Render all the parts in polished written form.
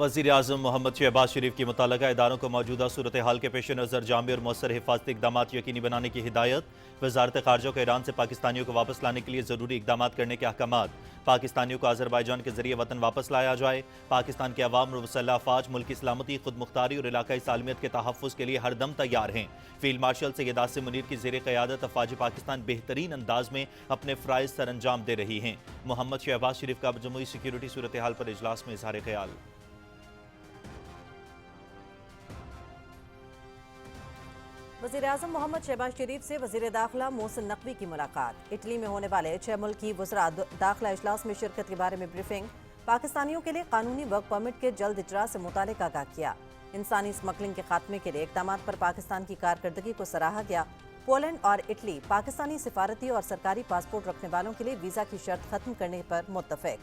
वज़ीर-ए-आज़म मोहम्मद शहबाज शरीफ की मुतल्लिका इदारों को मौजूदा सूरत हाल के पेश नज़र जामे और मौसर हिफाजती इक़दाम यकीनी बनाने की हिदायत। वज़ारत ख़ारजा को ईरान से पाकिस्तानियों को वापस लाने के लिए ज़रूरी इक़दाम करने के अहकामात। पाकिस्तानियों को अज़रबाईजान के ज़रिए वतन वापस लाया जाए। पाकिस्तान के अवाम और मुसल्लह अफ़वाज मुल्क की सलामती, खुद मुख्तारी और इलाकाई सालमियत के तहफ़्फ़ुज़ के लिए हरदम तैयार हैं। फ़ील्ड मार्शल सैयद आसिम मुनीर की ज़ेर क़यादत अफ़वाज पाकिस्तान बेहतरीन अंदाज में अपने फ़राइज़ सर अंजाम दे रही हैं। मोहम्मद शहबाज शरीफ का जमुई सिक्योरिटी सूरत हाल पर इजलास में इज़हार ख़याल। वज़ीर-ए-आज़म मोहम्मद शहबाज शरीफ से वज़ीर दाखिला मोहसिन नकवी की मुलाकात। इटली में होने वाले 6 मुल्क की वज़रा दाखिला इजलास में शिरकत के बारे में ब्रीफिंग। पाकिस्तानियों के लिए कानूनी वर्क परमिट के जल्द इजरा से मुतालिक आगाह किया। इंसानी स्मगलिंग के खात्मे के लिए इक़दामात पर पाकिस्तान की कारकर्दगी को सराहा गया। पोलैंड और इटली पाकिस्तानी सिफारती और सरकारी पासपोर्ट रखने वालों के लिए वीज़ा की शर्त खत्म करने पर मुत्तफ़िक।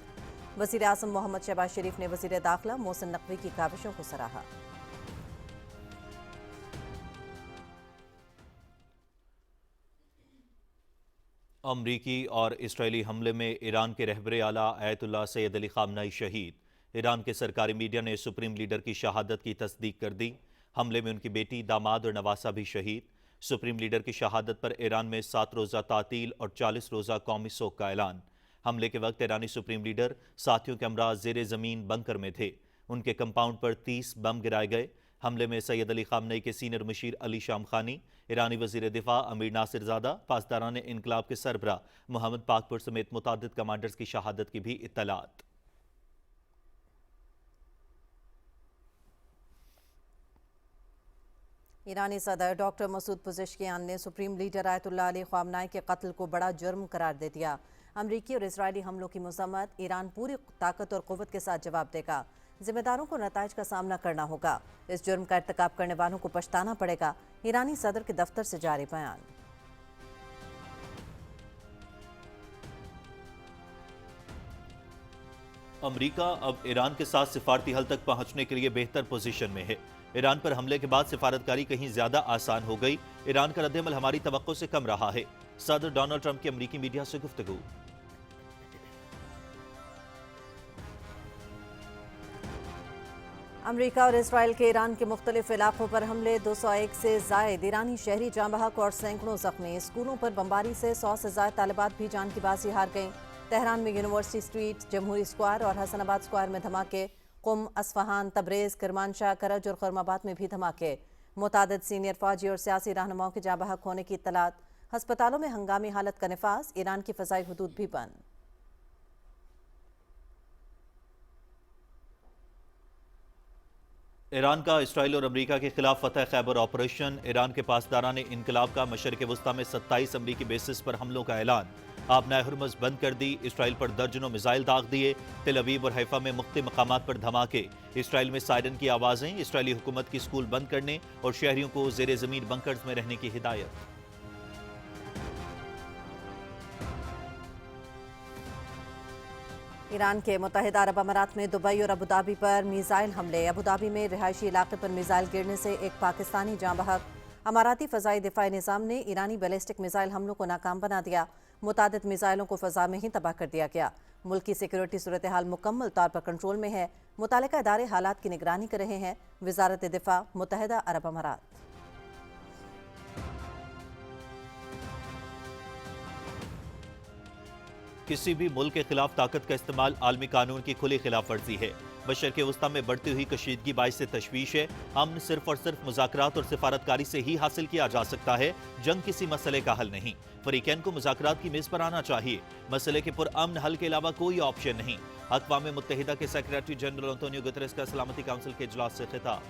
वज़ीर-ए-आज़म मोहम्मद शहबाज शरीफ ने वज़ीर दाखिला मोहसिन नकवी की काविशों को सराहा। अमरीकी और इसराइली हमले में ईरान के रहबरे आला आयतुल्लाह सैयद अली ख़ामनेई शहीद। ईरान के सरकारी मीडिया ने सुप्रीम लीडर की शहादत की तस्दीक कर दी। हमले में उनकी बेटी, दामाद और नवासा भी शहीद। सुप्रीम लीडर की शहादत पर ईरान में 7 रोज़ा तातील और 40 रोज़ा कौमी सोग का ऐलान। हमले के वक्त ईरानी सुप्रीम लीडर साथियों के हमरा ज़ेर ज़मीन बंकर में थे। उनके कंपाउंड पर 30 बम गिराए गए। हमले में सैयद अली ख़ामनेई के सीनियर मुशीर अली शाम खानी, ईरानी वज़ीर दिफा अमीर नासिर ज़ादा, पासदारान इनकलाब के सरबरा मोहम्मद पाकपुर समेत मुतादिद कमांडर्स की शहादत की भी इत्तलात। ईरानी सदर डॉक्टर मसूद पुज़ेशकियान ने सुप्रीम लीडर आयतुल्लाह अली ख़ामनेई के कत्ल को बड़ा जुर्म करार दे दिया। अमरीकी और इसराइली हमलों की मज़म्मत, ईरान पूरी ताकत और क़ुव्वत के साथ जवाब देगा। जिम्मेदारों को नताइज का सामना करना होगा। इस जुर्म का इर्तिकाब करने वालों को पछताना पड़ेगा। ईरानी सदर के दफ्तर से जारी बयान। अमरीका अब ईरान के साथ सिफारती हल तक पहुंचने के लिए बेहतर पोजीशन में है। ईरान पर हमले के बाद सिफारतकारी कहीं ज्यादा आसान हो गई। ईरान का रद्दअमल हमारी तवक्को से कम रहा है। सदर डोनाल्ड ट्रंप की अमरीकी मीडिया से गुफ्तगू। अमरीका और इसराइल के ईरान के मुख्तलिफ इलाकों पर हमले, 201 से जायद ईरानी शहरी जाँ बहक और सैकड़ों जख्मी। स्कूलों पर बमबारी से 100 से जायद तालिबात भी जान की बाजी हार गईं। तेहरान में यूनिवर्सिटी स्ट्रीट, जमहूरी स्क्वायर और हसनाबाद स्क्वायर में धमाके। कुम, अस्फहान, तब्रेज़, किरमानशाह, करज और खरमाबाद में भी धमाके। मुतादिद सीनियर फौजी और सियासी रहनुमाओं के जाँ बहक होने की इत्तलात। हस्पतालों में हंगामी हालत का निफाज। ईरान की फ़ज़ाई हुदूद भी बंद। ईरान का इसराइल और अमरीका के खिलाफ फतह खैबर ऑपरेशन। ईरान के पासदारान इनकलाब का मशरिक़ वस्ता में 27 अमरीकी बेसिस पर हमलों का ऐलान। आबनाए हुर्मुज़ बंद कर दी। इसराइल पर दर्जनों मिसाइल दाग दिए। तेल अवीव और हैफा में मुख्तलिफ मकामात पर धमाके। इसराइल में सायरन की आवाज़ें। इसराइली हुकूमत की स्कूल बंद करने और शहरियों को ज़ेर ज़मीन बंकर्स में रहने की हिदायत। ईरान के मुत्तहिदा अरब अमारात में दुबई और अबूधाबी पर मिसाइल हमले। अबूधाबी में रिहायशी इलाके पर मिसाइल गिरने से एक पाकिस्तानी जाँ बहक। अमाराती फ़ज़ाई दिफाई निज़ाम ने ईरानी बैलिस्टिक मिसाइल हमलों को नाकाम बना दिया। मुतादिद मिसाइलों को फ़ज़ा में ही तबाह कर दिया गया। मुल्क की सिक्योरिटी सूरत हाल मुकम्मल तौर पर कंट्रोल में है। मुतालिका इदारे हालात की निगरानी कर रहे हैं। वज़ारत दिफा, मुत्तहिदा अरब अमारात। किसी भी मुल्क के खिलाफ ताकत का इस्तेमाल आलमी कानून की खुली खिलाफ वर्जी है। मशरिक़ वस्ता में बढ़ती हुई कशीदगी बाइस से तशवीश है। अमन सिर्फ और सिर्फ मुज़ाकरात और सिफारतकारी से ही हासिल किया जा सकता है। जंग किसी मसले का हल नहीं। फरीकैन को मुज़ाकरात की मेज़ पर आना चाहिए। मसले के पुरअमन हल के अलावा कोई ऑप्शन नहीं। अक़वाम मुत्तहिदा के सेक्रेटरी जनरल एंटोनियो गुतेरेस का सलामती काउंसिल के इजलास से खिताब।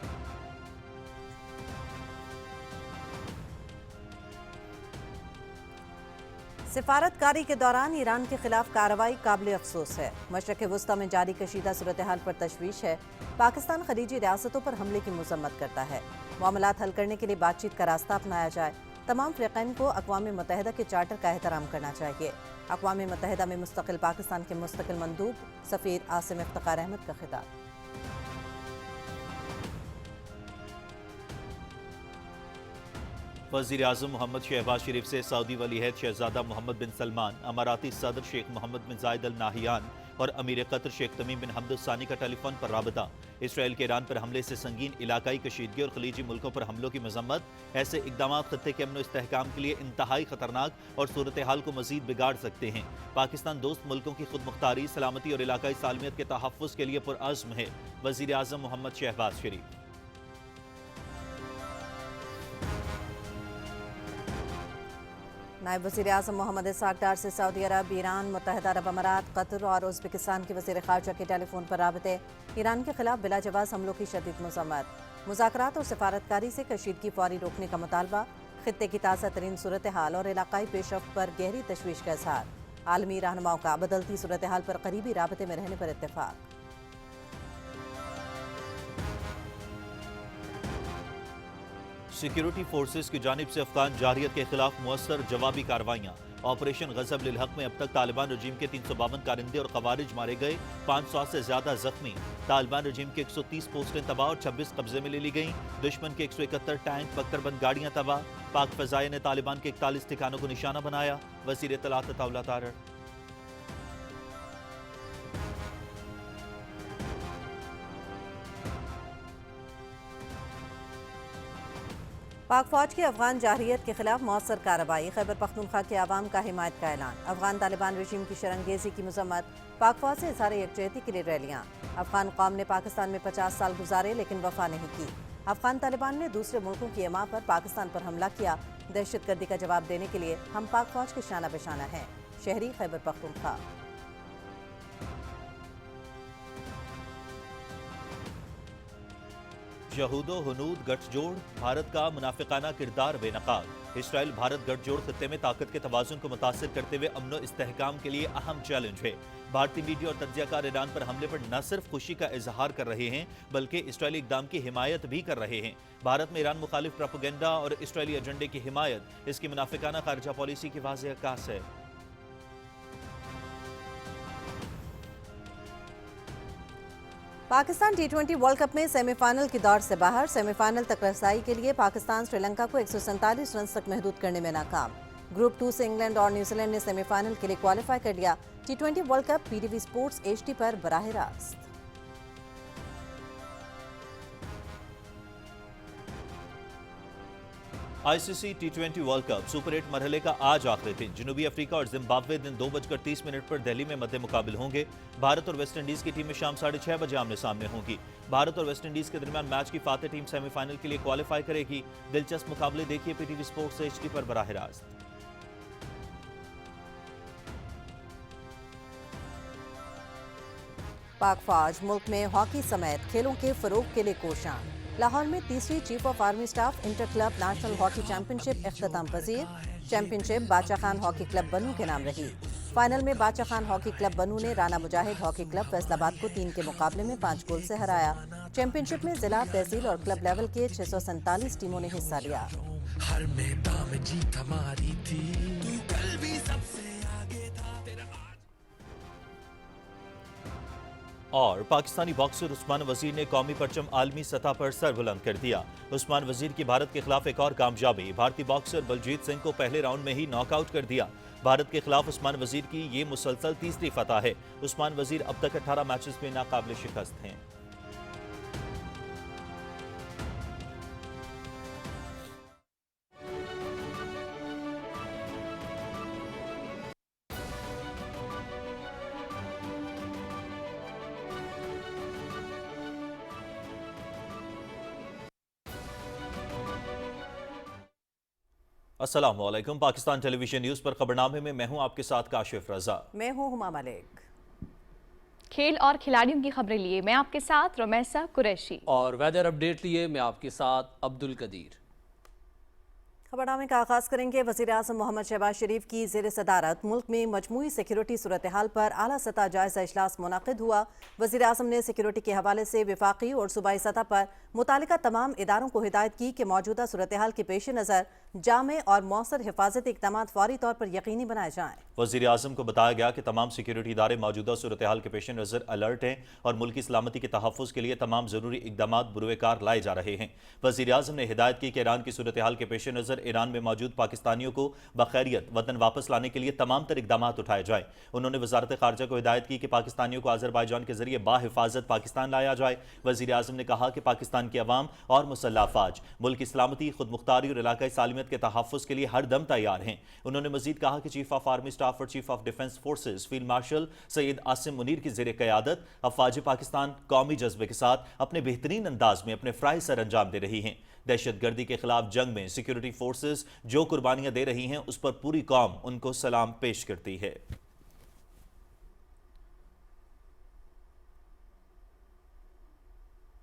सिफारतकारी के दौरान ईरान के खिलाफ कार्रवाई काबिल अफसोस है। मशरिक़ वस्ता में जारी कशीदा सूरत हाल पर तशवीश है। पाकिस्तान खलीजी रियासतों पर हमले की मज़म्मत करता है। मामलात हल करने के लिए बातचीत का रास्ता अपनाया जाए। तमाम फ़रीक़ैन को अक़वाम मुत्तहिदा के चार्टर का एहतराम करना चाहिए। अक़वाम मुत्तहिदा में मुस्तक़िल पाकिस्तान के मुस्तक़िल मंदूब सफ़ीर आसिम इफ्तिख़ार अहमद का खिताब। वज़ीर-ए-आज़म मोहम्मद शहबाज शरीफ से सऊदी वली अहद शहज़ादा मोहम्मद बिन सलमान, अमाराती सदर शेख मोहम्मद बिन जायद अल नाहियान और अमीर कतर शेख तमीम बिन हमद सानी का टेलीफोन पर राबता। इसराइल के ईरान पर हमले से संगीन इलाकाई कशीदगी और खलीजी मुल्कों पर हमलों की मजम्मत। ऐसे इकदाम खत्ते के अमन इस्तेहकाम के लिए इंतहाई खतरनाक और सूरत हाल को मजीद बिगाड़ सकते हैं। पाकिस्तान दोस्त मुल्कों की खुद मुख्तारी, सलामती और इलाकाई सालमियत के तहफ़्फ़ुज़ के लिए पुरअज़्म है। वज़ीर आज़म मोहम्मद शहबाज शरीफ। नायब वज़ीर आज़म मोहम्मद इस्हाक़ डार से सऊदी अरब, ईरान, मुत्तहिदा अरब अमारात, कतर और उज़्बेकिस्तान के वज़ीर ख़ारजा के टेलीफोन पर राबते। ईरान के खिलाफ बिला जवाज़ हमलों की शदीद मज़म्मत। मुज़ाकरात और सफारतकारी से कशीदगी फौरी रोकने का मुतालबा। खित्ते की ताज़ा तरीन सूरत हाल और इलाकाई पेशरफ्त पर गहरी तशवीश का इज़हार। आलमी रहनुमाओं का बदलती सूरत हाल पर करीबी राबते में रहने पर इत्तेफाक। सिक्योरिटी फोर्सेस की जानिब से अफगान जारहियत के खिलाफ मुअस्सर जवाबी कार्रवाइयाँ। ऑपरेशन गज़ब लिल हक में अब तक तालिबान रजीम के 352 कारिंदे और खवारिज मारे गए, 500 से ज्यादा जख्मी। तालिबान रजीम के 130 पोस्टें तबाह और 26 कब्जे में ले ली गईं। दुश्मन के 171 टैंक, बख्तरबंद गाड़ियां तबाह। पाक फजाइया ने तालिबान के 41 ठिकानों को निशाना बनाया। वज़ीर इत्तलात अताउल्लाह तारड़। पाक फौज की अफगान जारहियत के खिलाफ मौसर कार्रवाई। खैबर पख्तूनख्वा के आवाम का हिमायत का ऐलान। अफगान तालिबान रजीम की शरंगेजी की मजम्मत। पाक फौज से इज़हार यकजहती के लिए रैलियाँ। अफगान कौम ने पाकिस्तान में 50 साल गुजारे लेकिन वफा नहीं की। अफगान तालिबान ने दूसरे मुल्कों की एमा पर पाकिस्तान पर हमला किया। दहशतगर्दी का जवाब देने के लिए हम पाक फौज के शाना बेशाना हैं। शहरी खैबर पख्तूनख्वा। यहूदो हनूद गठजोड़, भारत का मुनाफिकाना किरदार बेनकाब। इसराइल भारत गठजोड़ खत्ते में ताकत के तवाज़ुन को मुतासिर करते हुए अमन इस्तेहकाम के लिए अहम चैलेंज है। भारतीय मीडिया और तज्जियाकार ईरान पर हमले पर न सिर्फ खुशी का इजहार कर रहे हैं बल्कि इसराइली इक़दाम की हिमायत भी कर रहे हैं। भारत में ईरान मुखालिफ प्रोपेगेंडा और इसराइली एजेंडे की हिमायत इसकी मुनाफिकाना खारजा पॉलिसी की वाज़ेह अक्कास है। पाकिस्तान T20 वर्ल्ड कप में सेमीफाइनल की दौड़ से बाहर। सेमीफाइनल तक रसाई के लिए पाकिस्तान श्रीलंका को 147 रन तक महदूद करने में नाकाम। ग्रुप 2 से इंग्लैंड और न्यूजीलैंड ने सेमीफाइनल के लिए क्वालिफाई कर लिया। T20 world cup PTV sports HD पर बराह रास्त। ICC T20 world cup super 8 मरहले का आज आखिरी दिन। जनूबी अफ्रीका और जिम्बाब्वे दिन 2:30 पर दिल्ली में मद्दे मुकाबिल होंगे। भारत और वेस्ट इंडीज की टीमें शाम 6:30 बजे आमने सामने होंगी। भारत और वेस्ट इंडीज के दरमियान मैच की फातेह टीम सेमीफाइनल के लिए क्वालिफाई करेगी। दिलचस्प मुकाबले देखिए PTV स्पोर्ट्स HD पर बराह रास्त। पाक फौज मुल्क में हॉकी समेत खेलों के फरोग के लिए कोशां। लाहौर में तीसरी chief of army staff inter club national hockey championship इख्तिताम पजीर। Championship Badshah Khan hockey club बनू के नाम रही। फाइनल में बादशाह खान हॉकी क्लब बनू ने राना मुजाहिद हॉकी क्लब फैसलाबाद को 3 के मुकाबले में 5 गोल से हराया। चैंपियनशिप में जिला, तहसील और क्लब लेवल के 647 टीमों ने हिस्सा लिया। हर मैदान में जीत हमारी थी, तू कल भी सबसे आगे था। और पाकिस्तानी बॉक्सर उस्मान वजीर ने कौमी परचम आलमी सतह पर सर बुलंद कर दिया। उस्मान वजीर की भारत के खिलाफ एक और कामयाबी। भारतीय बॉक्सर बलजीत सिंह को पहले राउंड में ही नॉकआउट कर दिया। भारत के खिलाफ उस्मान वजीर की ये मुसलसल तीसरी फतह है। उस्मान वजीर अब तक 18 मैचेस में नाकाबिल शिकस्त हैं। अस्सलाम वालेकुम। पाकिस्तान टेलीविजन न्यूज़ पर खबरनामे में मैं हूं आपके साथ काशिफ रजा। मैं हूं हुमा मलिक। खेल और खिलाड़ियों की खबरें लिए मैं आपके साथ रमेसा कुरैशी और वेदर अपडेट लिए मैं आपके साथ अब्दुल कदीर। खबरनामे का आगाज़ करेंगे। वज़ीर आज़म मोहम्मद शहबाज शरीफ की ज़ेर सदारत मुल्क में मजमूई सिक्योरिटी सूरत हाल पर आला सतह जायज़ा इजलास मुनक़िद हुआ। वज़ीर आज़म ने सिक्योरिटी के हवाले से वफाकी और सूबाई सतह पर मुतालिका तमाम इदारों को हिदायत की कि मौजूदा सूरत हाल के पेश नज़र जामे और मौसर हिफाजती इक़दाम फौरी तौर पर यकीनी बनाए जाएँ। वज़ीर आज़म को बताया गया कि तमाम सिक्योरिटी इदारे मौजूदा सूरत हाल के पेश नज़र अलर्ट हैं और मुल्क की सलामती के तहफ़्फ़ुज़ के लिए तमाम ज़रूरी इक़दाम बुरुएकार लाए जा रहे हैं। वज़ीर आज़म ने हिदायत की कि ईरान की सूरत हाल के पेश नज़र نظر ایران میں موجود پاکستانیوں کو بخیریت وطن واپس لانے کے لیے تمام تر اقدامات اٹھائے جائیں۔ انہوں نے وزارت خارجہ کو ہدایت کی کہ پاکستانیوں کو آذربائیجان کے ذریعے باحفاظت پاکستان لایا جائے۔ وزیر اعظم نے کہا کہ پاکستان کی عوام اور مسلح افواج ملک کی سلامتی، خود مختاری اور علاقائی سالمیت کے تحفظ کے لیے ہر دم تیار ہیں۔ انہوں نے مزید کہا کہ چیف آف آرمی اسٹاف اور chief of defence forces field marshal Syed Asim Munir کی زیر قیادت افواج پاکستان قومی جذبے کے ساتھ اپنے بہترین انداز میں اپنے فرائض سر انجام دے رہی ہیں۔ دہشت گردی کے خلاف جنگ میں سیکیورٹی فورسز جو قربانیاں دے رہی ہیں اس پر پوری قوم ان کو سلام پیش کرتی ہے۔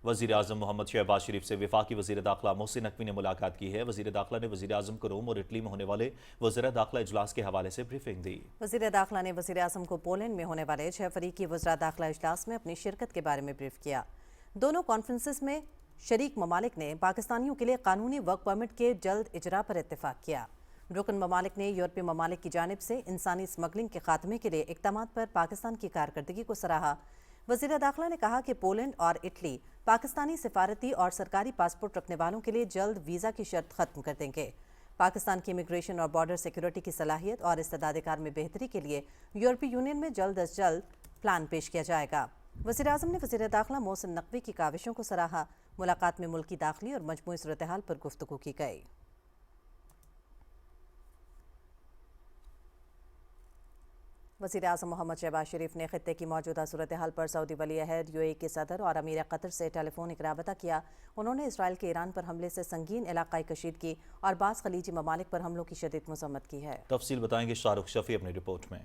وزیر اعظم محمد شہباز شریف سے وفاقی وزیر داخلہ محسن نقوی نے ملاقات کی ہے۔ وزیر داخلہ نے وزیر اعظم کو روم اور اٹلی میں ہونے والے وزراء داخلہ اجلاس کے حوالے سے بریفنگ دی۔ وزیر داخلہ نے وزیر اعظم کو پولینڈ میں ہونے والے 6 فریقی وزراء داخلہ اجلاس میں اپنی شرکت کے بارے میں بریف کیا۔ دونوں کانفرنسز میں شریک ممالک نے پاکستانیوں کے لیے قانونی ورک پرمٹ کے جلد اجرا پر اتفاق کیا۔ رکن ممالک نے یورپی ممالک کی جانب سے انسانی اسمگلنگ کے خاتمے کے لیے اقدامات پر پاکستان کی کارکردگی کو سراہا۔ وزیر داخلہ نے کہا کہ پولینڈ اور اٹلی پاکستانی سفارتی اور سرکاری پاسپورٹ رکھنے والوں کے لیے جلد ویزا کی شرط ختم کر دیں گے۔ پاکستان کی امیگریشن اور بارڈر سیکیورٹی کی صلاحیت اور استعداد کار میں بہتری کے لیے یورپی یونین میں جلد از جلد پلان پیش کیا جائے گا۔ وزیر اعظم نے وزیر داخلہ محسن نقوی کی کاوشوں کو سراہا۔ ملاقات میں ملکی داخلی اور مجموعی صورتحال پر گفتگو کی گئی۔ وزیر اعظم محمد شہباز شریف نے خطے کی موجودہ صورتحال پر سعودی ولی عہد UAE کے صدر اور امیر قطر سے ٹیلی فونک رابطہ کیا۔ انہوں نے اسرائیل کے ایران پر حملے سے سنگین علاقائی کشیدگی اور بعض خلیجی ممالک پر حملوں کی شدید مذمت کی ہے۔ تفصیل بتائیں گے شاہ رخ شفیع اپنی رپورٹ میں۔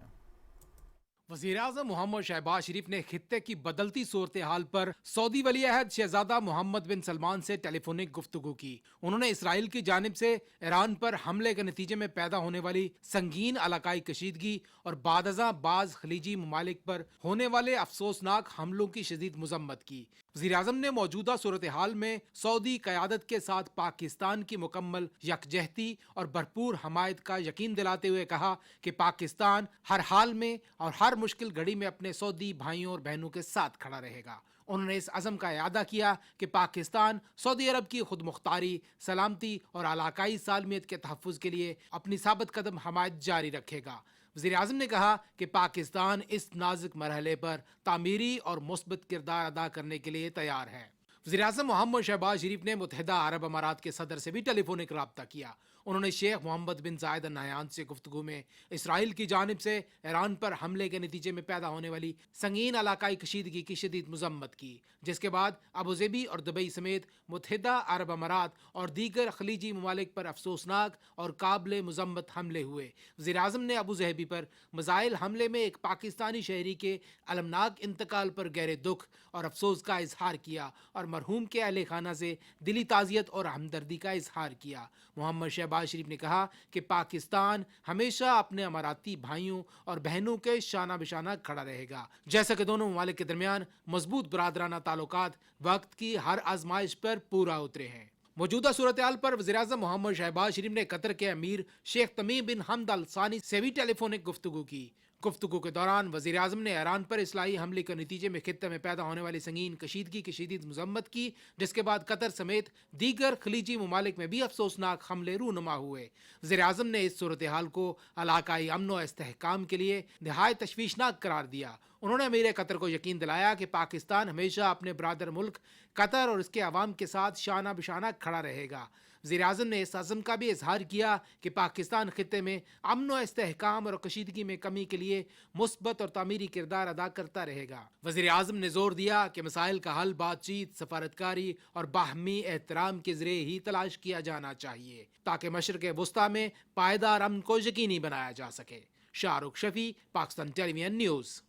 وزیر اعظم محمد شہباز شریف نے خطے کی بدلتی صورتحال پر سعودی ولی عہد شہزادہ محمد بن سلمان سے ٹیلی فونک گفتگو کی۔ انہوں نے اسرائیل کی جانب سے ایران پر حملے کے نتیجے میں پیدا ہونے والی سنگین علاقائی کشیدگی اور بعد ازاں بعض خلیجی ممالک پر ہونے والے افسوسناک حملوں کی شدید مذمت کی۔ وزیر اعظم نے موجودہ صورتحال میں سعودی قیادت کے ساتھ پاکستان کی مکمل یکجہتی اور بھرپور حمایت کا یقین دلاتے ہوئے کہا کہ پاکستان ہر حال میں اور ہر مشکل گھڑی میں اپنے سعودی بھائیوں اور بہنوں کے ساتھ کھڑا رہے گا۔ انہوں نے اس عزم کا اعادہ کیا کہ پاکستان سعودی عرب کی خود مختاری، سلامتی اور علاقائی سالمیت کے تحفظ کے لیے اپنی ثابت قدم حمایت جاری رکھے گا۔ وزیر اعظم نے کہا کہ پاکستان اس نازک مرحلے پر تعمیری اور مثبت کردار ادا کرنے کے لیے تیار ہے۔ وزیر اعظم محمد شہباز شریف نے متحدہ عرب امارات کے صدر سے بھی ٹیلی فونک رابطہ کیا۔ انہوں نے شیخ محمد بن زائد ال نہیان سے گفتگو میں اسرائیل کی جانب سے ایران پر حملے کے نتیجے میں پیدا ہونے والی سنگین علاقائی کشیدگی کی شدید مذمت کی، جس کے بعد ابوظہبی اور دبئی سمیت متحدہ عرب امارات اور دیگر خلیجی ممالک پر افسوسناک اور قابل مذمت حملے ہوئے۔ وزیر اعظم نے ابوظہبی پر میزائل حملے میں ایک پاکستانی شہری کے المناک انتقال پر گہرے دکھ اور افسوس کا اظہار کیا اور مرحوم کے اہل خانہ سے دلی تعزیت اور ہمدردی کا اظہار کیا۔ محمد شہباز شریف نے کہا کہ پاکستان ہمیشہ اپنے اماراتی بھائیوں اور بہنوں کے شانہ بشانہ کھڑا رہے گا، جیسا کہ دونوں ممالک کے درمیان مضبوط برادرانہ تعلقات وقت کی ہر آزمائش پر پورا اترے ہیں۔ موجودہ صورتحال پر وزیر اعظم محمد شہباز شریف نے قطر کے امیر شیخ تمیم بن حمد ال ثانی سے بھی ٹیلی فونک گفتگو کی۔ گفتگو کے دوران وزیر اعظم نے ایران پر اسلحائی حملے کے نتیجے میں خطے میں پیدا ہونے والی سنگین کشیدگی کی شدید مذمت کی، جس کے بعد قطر سمیت دیگر خلیجی ممالک میں بھی افسوسناک حملے رونما ہوئے۔ وزیر اعظم نے اس صورتحال کو علاقائی امن و استحکام کے لیے نہایت تشویشناک قرار دیا۔ انہوں نے امیر قطر کو یقین دلایا کہ پاکستان ہمیشہ اپنے برادر ملک قطر اور اس کے عوام کے ساتھ شانہ بشانہ کھڑا رہے گا۔ وزیر اعظم نے اس عزم کا بھی اظہار کیا کہ پاکستان خطے میں امن و استحکام اور کشیدگی میں کمی کے لیے مثبت اور تعمیری کردار ادا کرتا رہے گا۔ وزیر اعظم نے زور دیا کہ مسائل کا حل بات چیت، سفارتکاری اور باہمی احترام کے ذریعے ہی تلاش کیا جانا چاہیے تاکہ مشرق وسطیٰ میں پائیدار امن کو یقینی بنایا جا سکے۔ شاہ رخ شفیع، پاکستان ٹیلی ویژن نیوز۔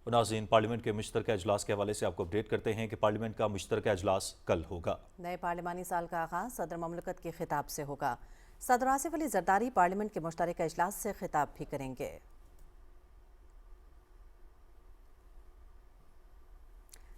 ناظرین، پارلیمنٹ کے مشترکہ اجلاس کے حوالے سے آپ کو اپڈیٹ کرتے ہیں کہ پارلیمنٹ کا مشترکہ اجلاس کل ہوگا۔ نئے پارلیمانی سال کا آغاز صدر مملکت کے خطاب سے ہوگا۔ صدر آصف علی زرداری پارلیمنٹ کے مشترکہ اجلاس سے خطاب بھی کریں گے۔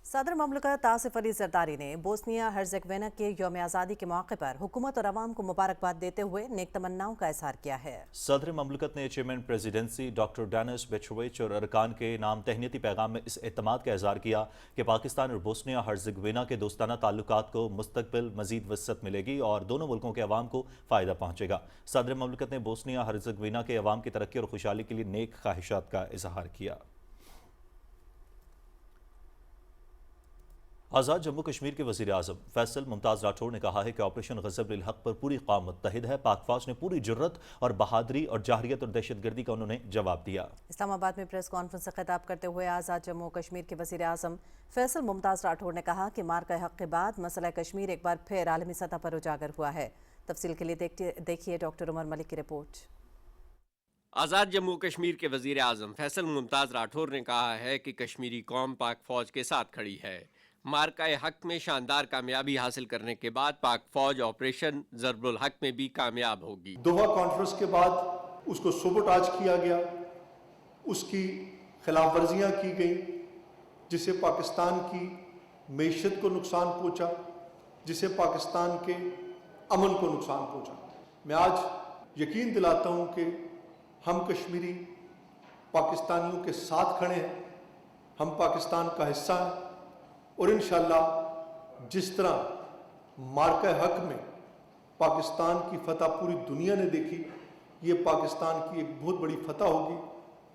सदर ममलकत आसिफ अली जरदारी ने बोस्निया हर्जेगोविना के यौम आज़ादी के मौके पर हुकूमत और अवाम को मुबारकबाद देते हुए नेक तमन्नाओं का इजहार किया है। सदर ममलकत ने चेयरमैन प्रेसिडेंसी डॉक्टर डेनिस बेचोविच और अरकान के नाम तहनीती पैगाम में इस एतमाद का इजहार किया कि पाकिस्तान और बोस्निया हर्जेगोविना के दोस्ताना ताल्लुकात को मुस्तकबिल मजीद वसअत मिलेगी और दोनों मुल्कों के अवाम को फ़ायदा पहुँचेगा। सदर ममलकत ने बोस्निया हर्जेगोविना के अवाम की तरक्की और खुशहाली के लिए नेक ख्वाहिशात का इजहार किया। आज़ाद जम्मू कश्मीर के वज़ीर आज़म फैसल मुमताज़ राठौर ने कहा है कि ऑपरेशन ग़ज़ब-उल हक़ पर पूरी कौम मुत्तहिद है। पाक फ़ौज ने पूरी जुर्रत और बहादुरी और जाहरियत और दहशतगर्दी का उन्होंने जवाब दिया। इस्लामाबाद में प्रेस कॉन्फ्रेंस से खिताब करते हुए आज़ाद जम्मू कश्मीर के वज़ीर आज़म फैसल मुमताज़ राठौर ने कहा कि मार्का हक़ के बाद मसला कश्मीर एक बार फिर आलमी सतह पर उजागर हुआ है। तफसील के लिए देखिए डॉक्टर उमर मलिक की रिपोर्ट। आज़ाद जम्मू कश्मीर के वज़ीर आज़म फैसल मुमताज़ राठौर ने कहा है कि कश्मीरी कौम पाक फ़ौज के साथ खड़ी है। मार्का हक में शानदार कामयाबी हासिल करने के बाद पाक फौज ऑपरेशन ज़रबुल हक में भी कामयाब होगी। दोहा कॉन्फ्रेंस के बाद उसको सबोटाज किया गया, उसकी खिलाफ वर्जियाँ की गई, जिससे पाकिस्तान की मईशत को नुकसान पहुँचा, जिससे पाकिस्तान के अमन को नुकसान पहुँचा। मैं आज यकीन दिलाता हूँ कि हम कश्मीरी पाकिस्तानियों के साथ खड़े हैं, हम पाकिस्तान का हिस्सा हैं और इंशाअल्लाह जिस तरह मार्का हक में पाकिस्तान की फतह पूरी दुनिया ने देखी, ये पाकिस्तान की एक बहुत बड़ी फतह होगी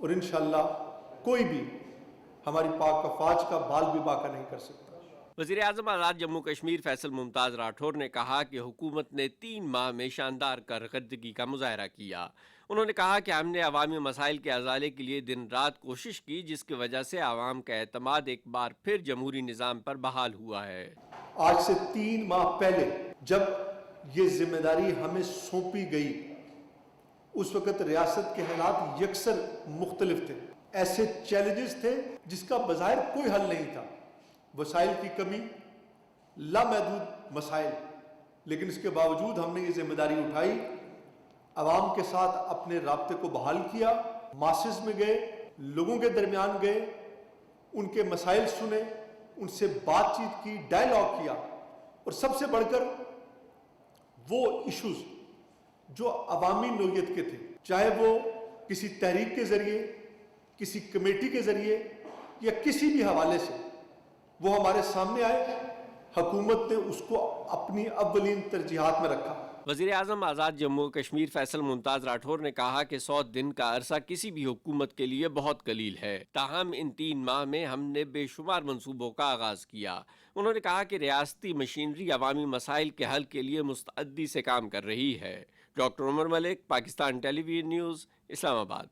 और इंशाअल्लाह कोई भी हमारी पाक फ़ौज का बाल भी बाका नहीं कर सकता। वज़ीर आज़म आज़ाद जम्मू कश्मीर फैसल मुमताज़ राठौर ने कहा कि हुकूमत ने 3 माह में शानदार कारकर्दगी का मुजाहरा किया। उन्होंने कहा कि हमने अवामी मसाइल के अजाले के लिए दिन रात कोशिश की, जिसकी वजह से आवाम का एतमाद एक बार फिर जमहूरी निज़ाम पर बहाल हुआ है। आज से 3 माह पहले जब ये जिम्मेदारी हमें सौंपी गई, उस वक़्त रियासत के हालात यकसर मुख्तलिफ थे। ऐसे चैलेंजेस थे जिसका बज़ाहिर कोई हल नहीं था, वसाइल की कमी, लामहदूद मसाइल, लेकिन इसके बावजूद हमने ये जिम्मेदारी उठाई, अवाम के साथ अपने राब्ते को बहाल किया, मासेस में गए, लोगों के दरमियान गए, उनके मसाइल सुने, उनसे बातचीत की, डायलॉग किया और सबसे बढ़कर वो इश्यूज जो अवामी नोयत के थे, चाहे वो किसी तहरीक के जरिए, किसी कमेटी के जरिए या किसी भी हवाले से वो हमारे सामने आए, हुकूमत ने उसको अपनी अव्वलीन तरजीहात में रखा। वज़ीर आज़म आज़ाद जम्मू कश्मीर फैसल मुमताज़ राठौर ने कहा कि 100 दिन का अरसा किसी भी हुकूमत के लिए बहुत कलील है, ताहम इन 3 माह में हमने बेशुमार मंसूबों का आगाज़ किया। उन्होंने कहा कि रियासती मशीनरी अवामी मसाइल के हल के लिए मुस्तअद्दी से काम कर रही है। Doctor Umar Malik, Pakistan television news, Islamabad.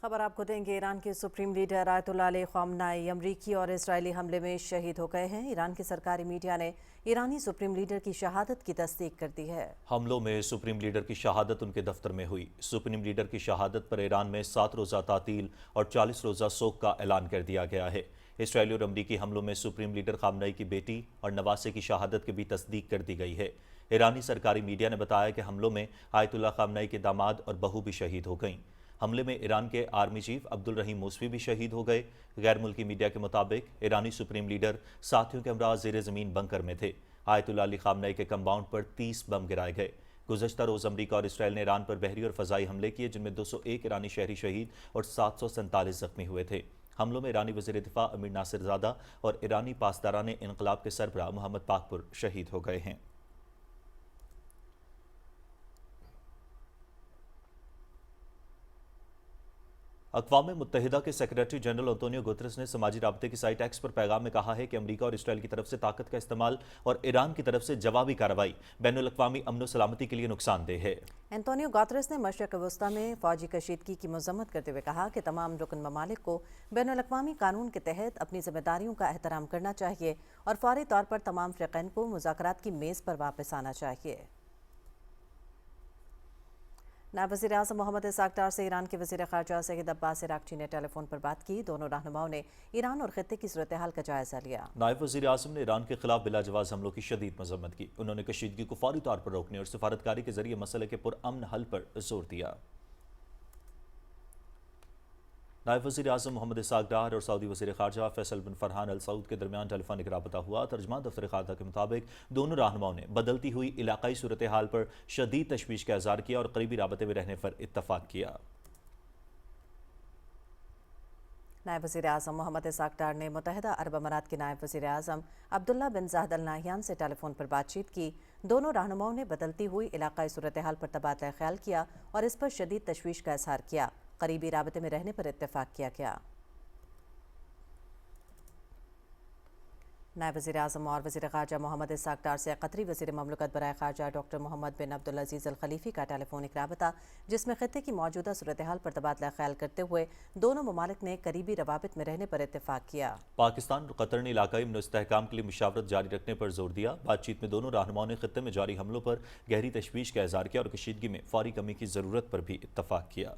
खबर आपको देंगे। ईरान के supreme leader Ayatollah Ali Khamenei अमरीकी और इजरायली हमले में शहीद हो गए हैं। ईरान के सरकारी मीडिया ने ईरानी सुप्रीम लीडर की शहादत की तस्दीक कर दी है। हमलों में सुप्रीम लीडर की शहादत उनके दफ्तर में हुई। सुप्रीम लीडर की शहादत पर ईरान में 7 रोज़ा तातील और 40 रोज़ा सोग का ऐलान कर दिया गया है। इसराइली और अमरीकी हमलों में सुप्रीम लीडर ख़ामनेई की बेटी और नवासे की शहादत की भी तस्दीक कर दी गई है। ईरानी सरकारी मीडिया ने बताया कि हमलों में आयतुल्लाह ख़ामनेई के दामाद और बहू भी शहीद हो गईं। हमले में ईरान के आर्मी चीफ अब्दुल रहीम मौसवी भी शहीद हो गए। गैर मुल्की मीडिया के मुताबिक ईरानी सुप्रीम लीडर साथियों के हमरा ज़ेर ज़मीन बंकर में थे। आयतुल्लाह अली ख़ामनेई के कंपाउंड पर 30 बम गिराए गए। गुज़श्ता रोज़ अमरीका और इसराइल ने ईरान पर बहरी और फ़ज़ाई हमले किए, जिनमें 201 ईरानी शहरी शहीद और 747 ज़ख्मी हुए थे। हमलों में ईरानी वज़ीर दिफ़ा अमीर नासिरज़ादा और ईरानी पासदारान इनक़लाब के सरबराह मोहम्मद पाकपुर शहीद हो गए हैं। अक़वाम मुत्तहिदा के सेक्रेटरी जनरल अंतोनियो गुतरस ने समाजी राब्ते की साइट एक्स पर पैगाम में कहा है कि अमरीका और इसराइल की तरफ से ताकत का इस्तेमाल और ईरान की तरफ से जवाबी कार्रवाई बैनुल-अक़वामी अमन व सलामती के लिए नुकसानदेह है। एंटोनियो गुतरस ने मशरिक़ वस्ता में फ़ौजी कशीदगी की मज़म्मत करते हुए कहा कि तमाम रुकन ममालिक को बैनुल-अक़वामी कानून के तहत अपनी जिम्मेदारियों का एहतराम करना चाहिए और फौरी तौर पर तमाम फ़रीक़ैन को मुज़ाकरात की मेज़ पर वापस आना चाहिए। नायब वज़ीर आज़म मोहम्मद इसाक डार से ईरान के वज़ीर ख़ारजा सईद अब्बास इराक़ची ने टेलीफोन पर बात की। दोनों रहनुमाओं ने ईरान और ख़ित्ते की सूरत हाल का जायज़ा लिया। नायब वज़ीर आज़म ने ईरान के खिलाफ बिलाजवाज़ हमलों की शदीद मज़म्मत की। उन्होंने कशीदगी को फौरी तौर पर रोकने और सफारतकारी के जरिए मसले के पुरअमन हल पर जोर दिया। नायब वज़ीर आज़म मोहम्मद इसाक डार और सऊदी वज़ीर ख़ारजा फैसल बिन फरहान अल सऊद के दरमियान टेलीफोनिक राबता हुआ। तर्जमान दफ्तर ख़ारजा के मुताबिक दोनों रहनुमाओं ने बदलती हुई इलाकाई सूरत हाल पर शदीद तशवीश का इज़हार किया और करीबी राबते में रहने पर इत्तफ़ाक़ किया। नायब वज़ीर आज़म मोहम्मद इसाक डार ने मुत्तहिदा अरब अमारात के नायब वज़ीर आज़म अब्दुल्ला बिन ज़ाहिद अल नाहियान से टेलीफोन पर बातचीत की। दोनों रहनुमाओं ने बदलती हुई इलाकाई सूरत हाल पर तबादला ख्याल किया और इस पर शदीद तशवीश का इज़हार किया। करीबी राबते में रहने पर इत्तेफाक किया गया। नायब वज़ीर आज़म और वज़ीर ख़ारजा मोहम्मद इसाक डार से कतरी वज़ीर ममलकत बराए ख़ारजा डॉक्टर मोहम्मद बिन अब्दुल अज़ीज़ अल खलीफ़ी का टेलीफोनिक राबता, जिसमें ख़ित्ते की मौजूदा सूरत हाल पर तबादला ख्याल करते हुए दोनों ममालिक ने करीबी रवाबित में रहने पर इत्तेफाक किया। पाकिस्तान और कतर ने इलाकाई अमन इस्तेहकाम के लिए मुशावरत जारी रखने पर जोर दिया। बातचीत में दोनों रहनुमाओं ने खित्ते में जारी हमलों पर गहरी तशवीश का इज़हार किया और कशीदगी में फौरी कमी की ज़रूरत पर भी इत्तफ़ाक़ किया।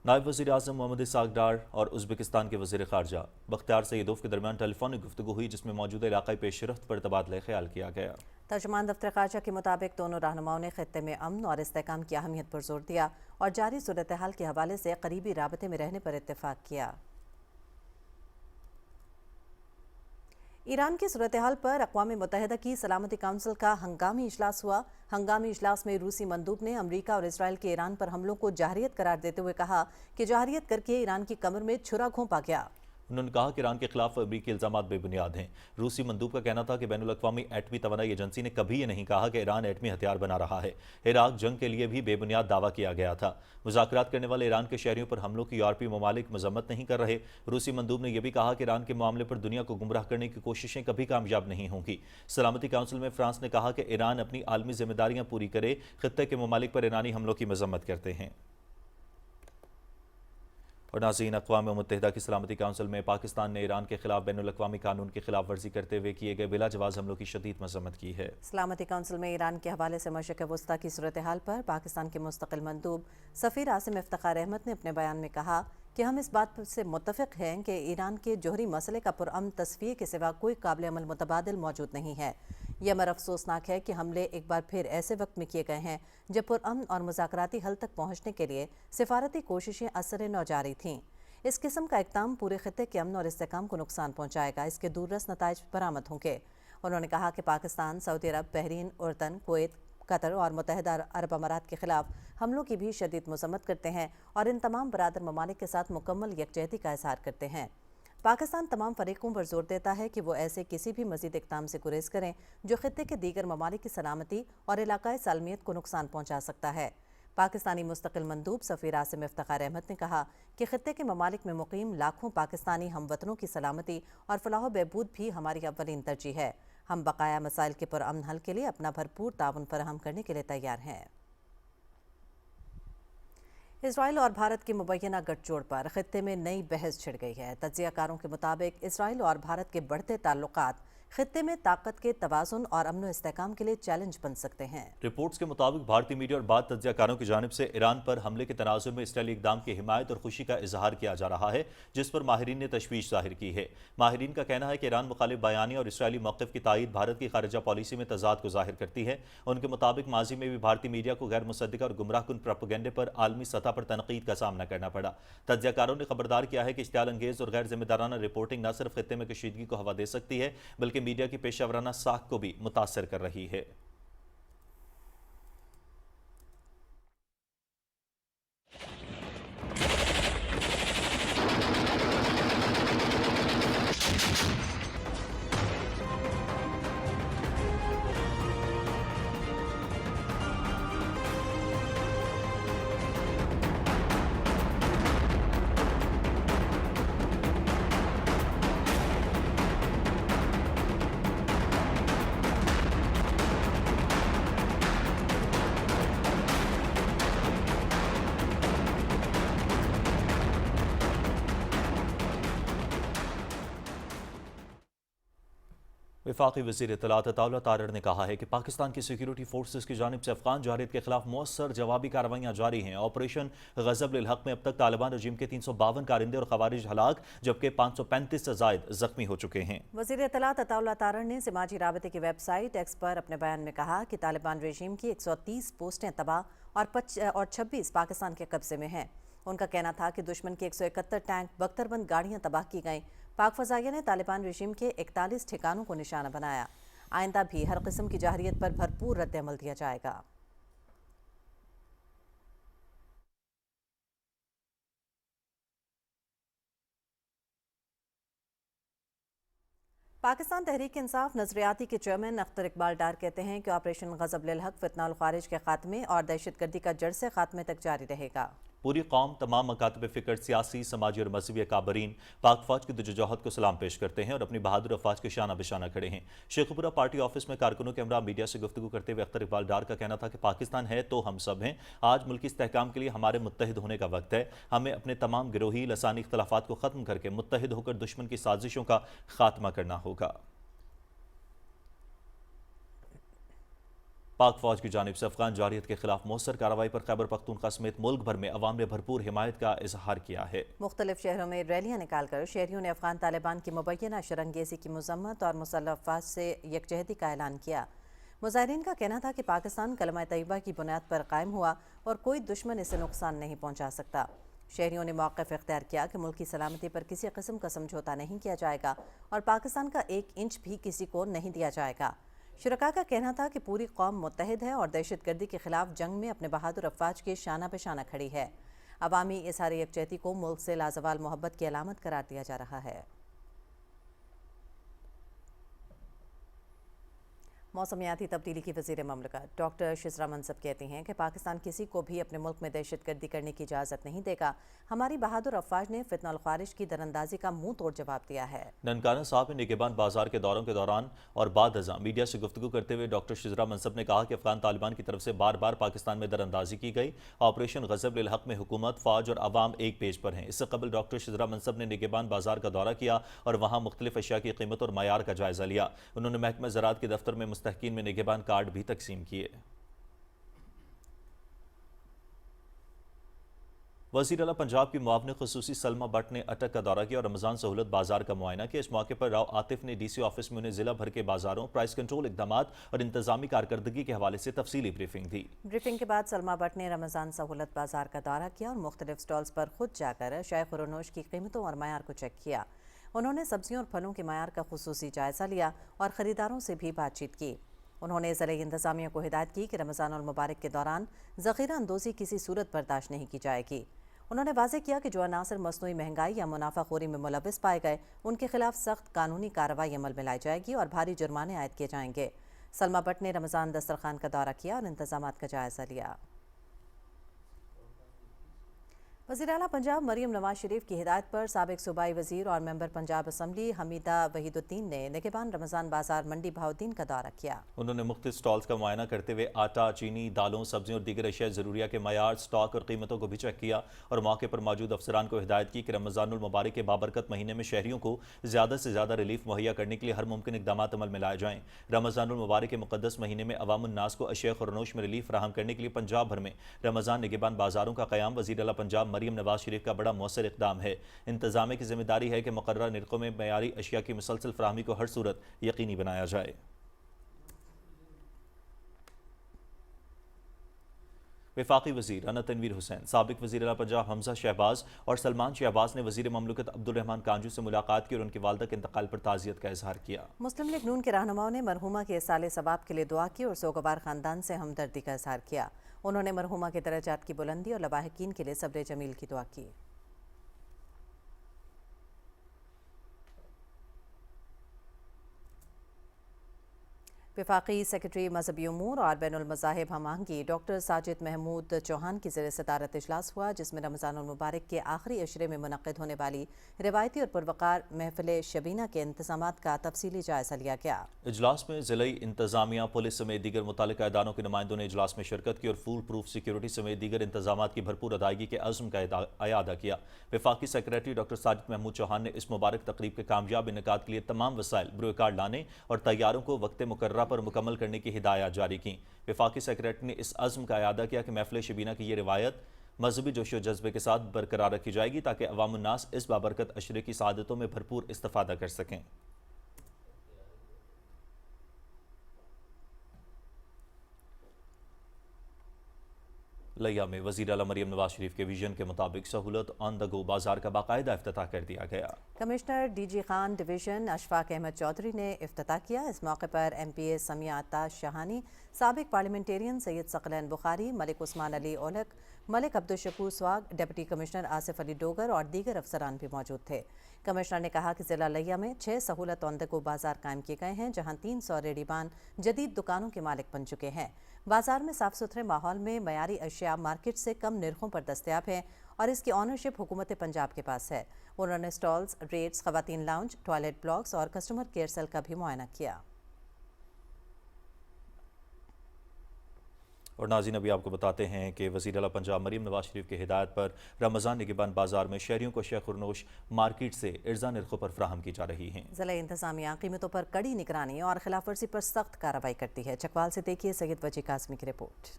नायब वज़ीर आज़म मोहम्मद इसाक डार और उज़्बेकिस्तान के वज़ीर ख़ारजा बख्तियार सईदोव के दरमियान टेलीफोनिक गुफ्तगू हुई, जिसमें मौजूदा इलाकाई पेशरफ्त पर तबादला ख्याल किया गया। तर्जुमान दफ्तर ख़ारजा के मुताबिक दोनों रहनुमाओं ने खित्ते में अमन और इस्तेहकाम की अहमियत पर जोर दिया और जारी सूरत हाल के हवाले से करीबी राबते में रहने पर इत्तेफाक किया। ईरान की सूरत हाल पर अक़वाम मुत्तहिदा की सलामती काउंसिल का हंगामी इजलास हुआ। हंगामी इजलास में रूसी मंदूब ने अमरीका और इसराइल के ईरान पर हमलों को जाहरियत करार देते हुए कहा कि जाहरियत करके ईरान की कमर में छुरा घोंपा गया। उन्होंने कहा कि ईरान के खिलाफ अमरीकी इल्ज़ामात बेबुनियाद हैं। रूसी मंदूब का कहना था कि बैनुल अक़वामी एटमी तवानाई एजेंसी ने कभी ये नहीं कहा कि ईरान एटमी हथियार बना रहा है। इराक जंग के लिए भी बेबुनियाद दावा किया गया था। मुज़ाकरात करने वाले ईरान के शहरियों पर हमलों की यूरोपीय ममालिक मजम्मत नहीं कर रहे। रूसी मंदूब ने यह भी कहा कि ईरान के मामले पर दुनिया को गुमराह करने की कोशिशें कभी कामयाब नहीं होंगी। सलामती काउंसिल में फ्रांस ने कहा कि ईरान अपनी आलमी जिम्मेदारियां पूरी करे, खित्ते के ममालिक पर ईरानी हमलों की मजम्मत करते हैं। और नाज़रीन, अक़वाम मुत्तहिदा की सलामती काउंसिल में पाकिस्तान ने ईरान के खिलाफ बैनुल अक़वामी कानून की खिलाफ वर्जी करते हुए किए गए बिला जवाज़ हमलों की शदीद मज़म्मत की है। सलामती काउंसिल में ईरान के हवाले से मशरिक़ वस्ता की सूरत हाल पर पाकिस्तान के मुस्तकिल मंदूब सफ़ीर आसिम इफ्तिखार अहमद ने अपने बयान में कहा कि हम इस बात से मुत्तफ़िक़ हैं कि ईरान के जोहरी मसले का पुरअमन तस्फ़िये के सिवा कोई काबिल अमल मुतबादिल मौजूद नहीं है। यह अमर अफसोसनाक है कि हमले एक बार फिर ऐसे वक्त में किए गए हैं जब पुरअमन और मुज़ाकराती हल तक पहुँचने के लिए सिफारती कोशिशें असर नौ जारी थीं। इस किस्म का इक़दाम पूरे खित्ते के अमन और इस्तेहकाम को नुकसान पहुँचाएगा। इसके दूररस नताइज बरामद होंगे। उन्होंने कहा कि पाकिस्तान, सऊदी अरब, बहरीन, उर्दन, कुवैत, कतर और मुत्तहिदा अरब अमारात के खिलाफ हमलों की भी शदीद मज़म्मत करते हैं और इन तमाम बरादर ममालिक के साथ मुकम्मल यकजहती का इज़हार करते हैं। पाकिस्तान तमाम फरीकों पर जोर देता है कि वो ऐसे किसी भी मज़ीद इक़दाम से गुरेज करें जो खित्ते के दीगर ममालिक की सलामती और इलाकाई सालमियत को नुकसान पहुँचा सकता है। पाकिस्तानी मुस्तकिल मंदूब सफ़ीर आसिम इफ्तिखार अहमद ने कहा कि खित्ते के ममालिक में मुकीम लाखों पाकिस्तानी हमवतनों की सलामती और फलाह बहबूद भी हमारी अव्वलीन तरजीह है। हम बकाया मसाइल के पुरअमन हल के लिए अपना भरपूर ताउन फराहम करने के लिए तैयार हैं। इसराइल और भारत की मुबैना गठजोड़ पर खित्ते में नई बहस छिड़ गई है। तज्ज़ियाकारों के मुताबिक इसराइल और भारत के बढ़ते ताल्लुकात खित्ते में ताकत के तवाज़ुन और अमन इस्तेहकाम के लिए चैलेंज बन सकते हैं। रिपोर्ट्स के मुताबिक भारतीय मीडिया और बाद तज्ज़ियाकारों की जानिब से ईरान पर हमले के तनाजुर में इसराइली इक़दाम की हिमायत और खुशी का इजहार किया जा रहा है, जिस पर माहिरीन ने तशवीश जाहिर की है। माहिरीन का कहना है कि ईरान मुखालिफ बयानी और इसराइली मौक़िफ़ की तायीद भारत की खारिजा पॉलिसी में तज़ाद को जाहिर करती है। उनके मुताबिक माजी में भी भारतीय मीडिया को गैर मुसद्दिक़ा और गुमराहकुन प्रोपेगेंडे पर आलमी सतह पर तनकीद का सामना करना पड़ा। तज्ज़ियाकारों ने खबरदार किया है कि इश्तियाल अंगेज़ और गैर जिम्मेदाराना रिपोर्टिंग न सिर्फ खित्ते में कशीदगी को हवा दे सकती है, बल्कि मीडिया की पेशावराना साख को भी मुतासर कर रही है। वफाकी वज़ीर इत्तलात अताउल्लाह तारड़ ने कहा है कि पाकिस्तान की सिक्योरिटी फोर्सेस की जानिब से अफगान जारहियत के खिलाफ मौसर जवाबी कार्रवाइयाँ जारी हैं। ऑपरेशन ग़ज़ब-उल हक़ में अब तक तालिबान रजीम के 352 कारिंदे और खवारिज हलाक जबकि 535 से ज़ायद ज़ख्मी हो चुके हैं। वज़ीर इत्तलात अताउल्लाह तारड़ ने समाजी राबते की वेबसाइट एक्स पर अपने बयान में कहा कि तालिबान रजीम की 130 पोस्टें तबाह और 26 पाकिस्तान के कब्जे में हैं। उनका कहना था कि दुश्मन की 171 टैंक बख्तरबंद गाड़ियाँ तबाह की गईं। पाक फ़ज़ाइया ने तालिबान रजीम के 41 ठिकानों को निशाना बनाया। आइंदा भी हर किस्म की जारहियत पर भरपूर रद्द-ए-अमल दिया जाएगा। पाकिस्तान तहरीक इंसाफ नजरियाती के चेयरमैन अख्तर इकबाल डार कहते हैं कि ऑपरेशन ग़ज़ब-उल हक़ फितना उल ख़ारिज के खात्मे और दहशतगर्दी का जड़ से खात्मे तक जारी रहेगा। पूरी कौम तमाम मकातब फ़िक्र सियासी समाजी और मजहबी अकाबरीन पाक फ़ौज की जदोजहद को सलाम पेश करते हैं और अपनी बहादुर अफवाज के शाना बिशाना खड़े हैं। शेखपुरा पार्टी ऑफिस में कारकुनों के हमरा मीडिया से गुफ्तगू करते हुए अख्तर इकबाल डार का कहना था कि पाकिस्तान है तो हम सब हैं। आज मुल्की इस्तेहकाम के लिए हमारे मुत्तहिद होने का वक्त है। हमें अपने तमाम गिरोही लसानी इख्तलाफात को ख़त्म करके मुत्तहिद होकर दुश्मन की साजिशों का खात्मा करना होगा। पाक फौज की जानिब से अफगान जारहियत के खिलाफ मौसर कार्रवाई पर खैबर पख्तूनख्वा समेत मुल्क भर में अवाम ने भरपूर हिमायत का इजहार किया है। मुख्तलिफ शहरों में रैलियां निकालकर शहरियों ने अफगान तालिबान की मुबैना शरंगेज़ी की मज़म्मत और मुसल्लह अफवाज से यकजहती का ऐलान किया। मुज़ाहिरीन का कहना था कि पाकिस्तान कलमा तैयबा की बुनियाद पर कायम हुआ और कोई दुश्मन इसे नुकसान नहीं पहुँचा सकता। शहरियों ने मौक़िफ़ इख्तियार किया कि मुल्क की सलामती पर किसी किस्म का समझौता नहीं किया जाएगा और पाकिस्तान का 1 इंच भी किसी को नहीं दिया जाएगा। शुरका का कहना था कि पूरी कौम मुत्तहिद है और दहशतगर्दी के खिलाफ जंग में अपने बहादुर अफवाज के शाना पे शाना खड़ी है। अवामी इज़हार यकजहती को मुल्क से लाजवाल मोहब्बत की अलामत करार दिया जा रहा है। मौसमियाती तब्दीली की वज़ीर ममलकत डॉक्टर शिजरा मनसब कहती हैं कि पाकिस्तान किसी को भी अपने मुल्क में दहशतगर्दी करने की इजाज़त नहीं देगा। हमारी बहादुर अफवाज ने फितना उल ख़ारिज की दरअंदाजी का मुंह तोड़ जवाब दिया है। ननकाना साहब में निगहबान बाजार के दौरान और बाद अज़ां मीडिया से गुफ्तगू करते हुए डॉक्टर शिजरा मनसब ने कहा कि अफगान तालिबान की तरफ से बार बार पाकिस्तान में दरअंदाजी की गई। ऑपरेशन ग़ज़ब-उल हक़ में हुकूमत, फ़ौज और अवाम एक पेज पर हैं। इससे कबल डॉक्टर शिजरा मनसब ने निगहबान बाजार का दौरा किया और वहाँ मुख्तलिफ अशिया की कीमत और मयार का जायज़ा लिया। उन्होंने महकमा ज़राअत के दफ्तर में मुस्तहकीन में निगहबान कार्ड भी तकसीम किए। वज़ीर आला पंजाब की मुआविन ख़ुसूसी सलमा बट ने अटक का दौरा किया और रमज़ान सहूलत बाजार का मुआयना किया। इस मौके पर राव आतिफ ने DC ऑफिस में उन्हें ज़िला भर के बाजारों, प्राइस कंट्रोल इक़दामात और इंतज़ामी कारकर्दगी के हवाले से तफसीली ब्रीफिंग दी। ब्रीफिंग के बाद सलमा बट ने रमज़ान सहूलत बाजार का दौरा किया और मुख्तलिफ स्टॉल्स पर खुद जाकर शाय खुरनोश की कीमतों और मयार को चेक किया। उन्होंने सब्जियों और फलों के मयार का खुसूसी जायज़ा लिया और ख़रीदारों से भी बातचीत की। उन्होंने ज़िले इंतज़ामिया को हिदायत की कि रमज़ानुल मुबारक के दौरान ज़ख़ीरा अंदोज़ी किसी सूरत बर्दाश्त नहीं की जाएगी। उन्होंने वाज़ेह किया कि जो अनासर मसनूई महंगाई या मुनाफाखोरी में मुलविस पाए गए उनके खिलाफ सख्त कानूनी कार्रवाई अमल में लाई जाएगी और भारी जुर्माने आयद किए जाएंगे। सलमा बट ने रमज़ान दस्तरखान का दौरा किया और इंतज़ामात का जायज़ा लिया। वज़ीर आला पंजाब मरीम नवाज शरीफ की हिदायत पर साबिक सूबाई वज़ीर और मेंबर पंजाब असम्बली हमीदा वहीदुद्दीन ने निगहबान रमज़ान बाजार मंडी बहाउद्दीन का दौरा किया। उन्होंने मुख्तलिफ स्टॉल्स का मुआयना करते हुए आटा, चीनी, दालों, सब्जियों और दीगर अशिया ज़रूरिया के मयार, स्टॉक और कीमतों को भी चेक किया और मौके पर मौजूद अफसरान को हिदायत की कि रमज़ानुल मुबारक के बाबरकत महीने में शहरियों को ज़्यादा से ज़्यादा रिलीफ मुहैया करने के लिए हर मुमकिन इक़दामात अमल में लाए जाएँ। रमज़ानुल मुबारक के मुक़द्दस महीने में अवामुन्नास को अशिया खुरनोश में रिलीफ फराहम करने के लिए पंजाब भर में रमज़ान निगहबान बाजारों का क़याम वज़ीर आला पंजाब मरीम नवाज शरीफ का बड़ा मौसर इक़दाम है। इंतज़ामिया की जिम्मेदारी है कि मुक़र्रर निर्खों में मयारी अशिया की मुसलसल फराहमी को हर सूरत यकीनी बनाया जाए। वफाकी वज़ीर राना तनवीर हुसैन, साबिक वज़ीर आला पंजाब हमजा शहबाज और सलमान शहबाज ने वज़ीर ममलकत अब्दुल रहमान कांजू से मुलाकात की और उनकी वालदा के इंतकाल पर ताज़ियत का इजहार किया। मुस्लिम लीग नून के रहनुमाओं ने मरहुमा के साले सबाब के लिए दुआ की और सोगवार ख़ानदान से हमदर्दी का इजहार किया। उन्होंने मरहुमा के दरजात की बुलंदी और लवाहिकीन के लिए सब्र जमील की दुआ की। वफाकी सेक्रेटरी मजहबी उमूर और बैनुल मज़ाहिब हम आहंगी डॉक्टर साजिद महमूद चौहान की ज़ेर सदारत इजलास हुआ, जिसमें रमज़ान मुबारक के आखिरी अशरे में मुनक़्क़िद होने वाली रिवायती और पुरवकार महफिल शबीना के इंतज़ामात का तफसीली जायज़ा लिया गया। इजलास में ज़िली इंतज़ामिया, पुलिस समेत दीगर मुतालिका इदारों के नुमाइंदों ने इजलास में शिरकत की और फूल प्रूफ सिक्योरिटी समेत दीगर इंतज़ामात की भरपूर अदायगी के अज़्म का अयादा किया। वफाकी सेक्रेटरी डॉक्टर साजिद महमूद चौहान ने इस मुबारक तकरीब के कामयाब इनेकाद के लिए तमाम वसाइल बरूए कार्ड लाने और तैयारों को वक्त मुकर्ररा पर मुकम्मल करने की हिदायत जारी की। वफाकी सेक्रेटरी ने इस अज़्म का अयादा किया कि महफिल शबीना की ये रिवायत मजहबी जोशो जज्बे के साथ बरकरार रखी जाएगी ताकि अवामुन्नास इस बाबरकत अशरे की सआदतों में भरपूर इस्तिफादा कर सकें। लिया में वज़ीर आला मरियम नवाज शरीफ के विजन के मुताबिक सहूलत ऑन द गो बाजार का बाकायदा इफ्तिताह कर दिया गया। Commissioner DG Khan division Ashfaq Ahmad Chaudhry ने इफ्तिताह किया। इस मौके पर MPA समिया अत्ताश शहानी, साबिक पार्लियामेंटेरियन सैयद सकलैन बुखारी, मलिक उस्मान अली ओलक, मलिक अब्दुल शकूर स्वाग, डिप्टी कमिश्नर आसिफ अली डोगर और दीगर अफसरान भी मौजूद थे। कमिश्नर ने कहा कि ज़िला लिया में 6 सहूलत ऑन द गो बाजार कायम किए गए हैं, जहाँ 300 रेडीबान जदीद दुकानों के मालिक बन चुके हैं। बाजार में साफ सुथरे माहौल में मयारी अशिया मार्केट से कम निर्खों पर दस्तयाब हैं और इसकी ऑनरशिप हुकूमत पंजाब के पास है। उन्होंने स्टॉल्स, रेट्स, खवातीन लाउंज, टॉयलेट ब्लॉक्स और कस्टमर केयर सेल का भी मुआयना किया। और नाज़रीन, अभी आपको बताते हैं कि वज़ीर आला पंजाब मरियम नवाज शरीफ की हिदायत पर रमज़ान निगहबान बाजार में शहरियों को शेख खुर्नोश मार्केट से इर्जा निर्खों पर फ्राहम की जा रही हैं। ज़िला इंतज़ामिया कीमतों पर कड़ी निगरानी और खिलाफ वर्जी पर सख्त कार्रवाई करती है। चकवाल से देखिए सैयद वजी काज़मी की रिपोर्ट।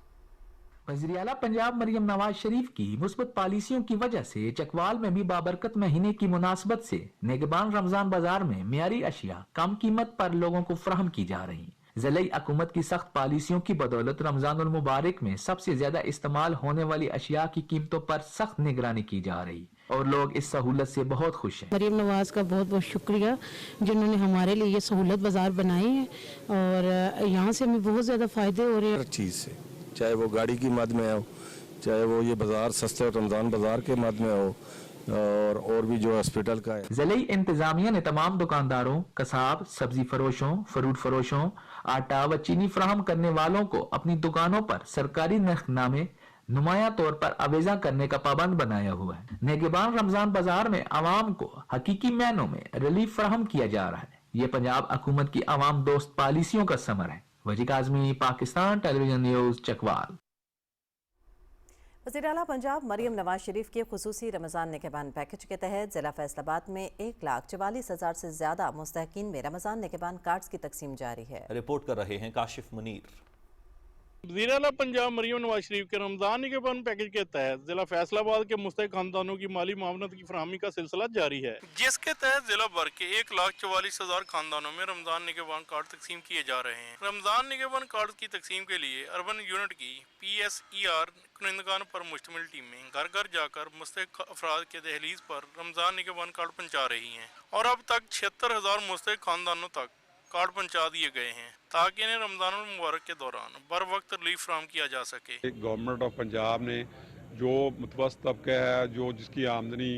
वज़ीर आला पंजाब मरियम नवाज शरीफ की मुस्बत पॉलिसियों की वजह से चकवाल में भी बाबरकत महीने की मुनासबत से निगहबान रमजान बाजार में मियारी अशिया कम कीमत पर लोगों को फ्राहम की जा रही। ज़िली हुकूमत की सख्त पॉलिसियों की बदौलत रमजान मुबारक में सबसे ज्यादा इस्तेमाल होने वाली अशिया की कीमतों पर सख्त निगरानी की जा रही और लोग इस सहूलत से बहुत खुश हैं। मरियम नवाज का बहुत बहुत शुक्रिया जिन्होंने हमारे लिए ये सहूलत बाजार बनाई है और यहाँ से हमें बहुत ज़्यादा फ़ायदे हो रहे हैं। हर चीज़ से, चाहे वो गाड़ी की मद में हो, चाहे वो ये बाजार सस्ते रमज़ान बाजार के मद में हो और भी जो हॉस्पिटल का है। ज़िली इंतजामिया ने तमाम दुकानदारों, कसाब, सब्जी फरोशों, फ्रूट फरोशों, आटा व चीनी फराहम करने वालों को अपनी दुकानों पर सरकारी नरखनामे नुमाया तौर पर अवेजा करने का पाबंद बनाया हुआ है। निगहबान रमजान बाजार में आवाम को हकीकी मैनों में रिलीफ फराहम किया जा रहा है। ये पंजाब हुकूमत की आवाम दोस्त पॉलिसियों का समर है। वजी काज़मी, पाकिस्तान टेलीविजन न्यूज़, चकवाल। वज़ीर आला पंजाब मरियम नवाज शरीफ के खुसूसी रमज़ान निगहबान पैकेज के तहत ज़िला फैसलाबाद में 1,44,000 से ज़्यादा मुस्तहकीन में रमज़ान निगहबान कार्ड्स की तकसीम जारी है। रिपोर्ट कर रहे हैं काशिफ मुनीर। वज़ीर आला पंजाब मरियम नवाज शरीफ के रमज़ान निगहबान पैकेज के तहत जिला फैसलाबाद के मुस्तहक़ खानदानों की माली मामलत की फराहमी का सिलसिला जारी है, जिसके तहत जिला भर के 1,44,000 खानदानों में रमज़ान निगहबान कार्ड तकसीम किए जा रहे हैं। रमज़ान निगहबान कार्ड की तकसीम के लिए अर्बन यूनिट की PSER कुनिंदगान पर मुश्तमिल टीमें घर घर जाकर मुस्तहक़ अफराद के दहलीज पर रमज़ान निगहबान कार्ड पहुँचा रही हैं और अब तक 76,000 मुस्तहक़ खानदानों तक कार्ड पहुँचा दिए गए हैं ताकि इन्हें रमज़ान मुबारक के दौरान बर वक्त रिलीफ फराहम किया जा सके। गवर्नमेंट ऑफ पंजाब ने जो मुतवस्त तबका है, जो जिसकी आमदनी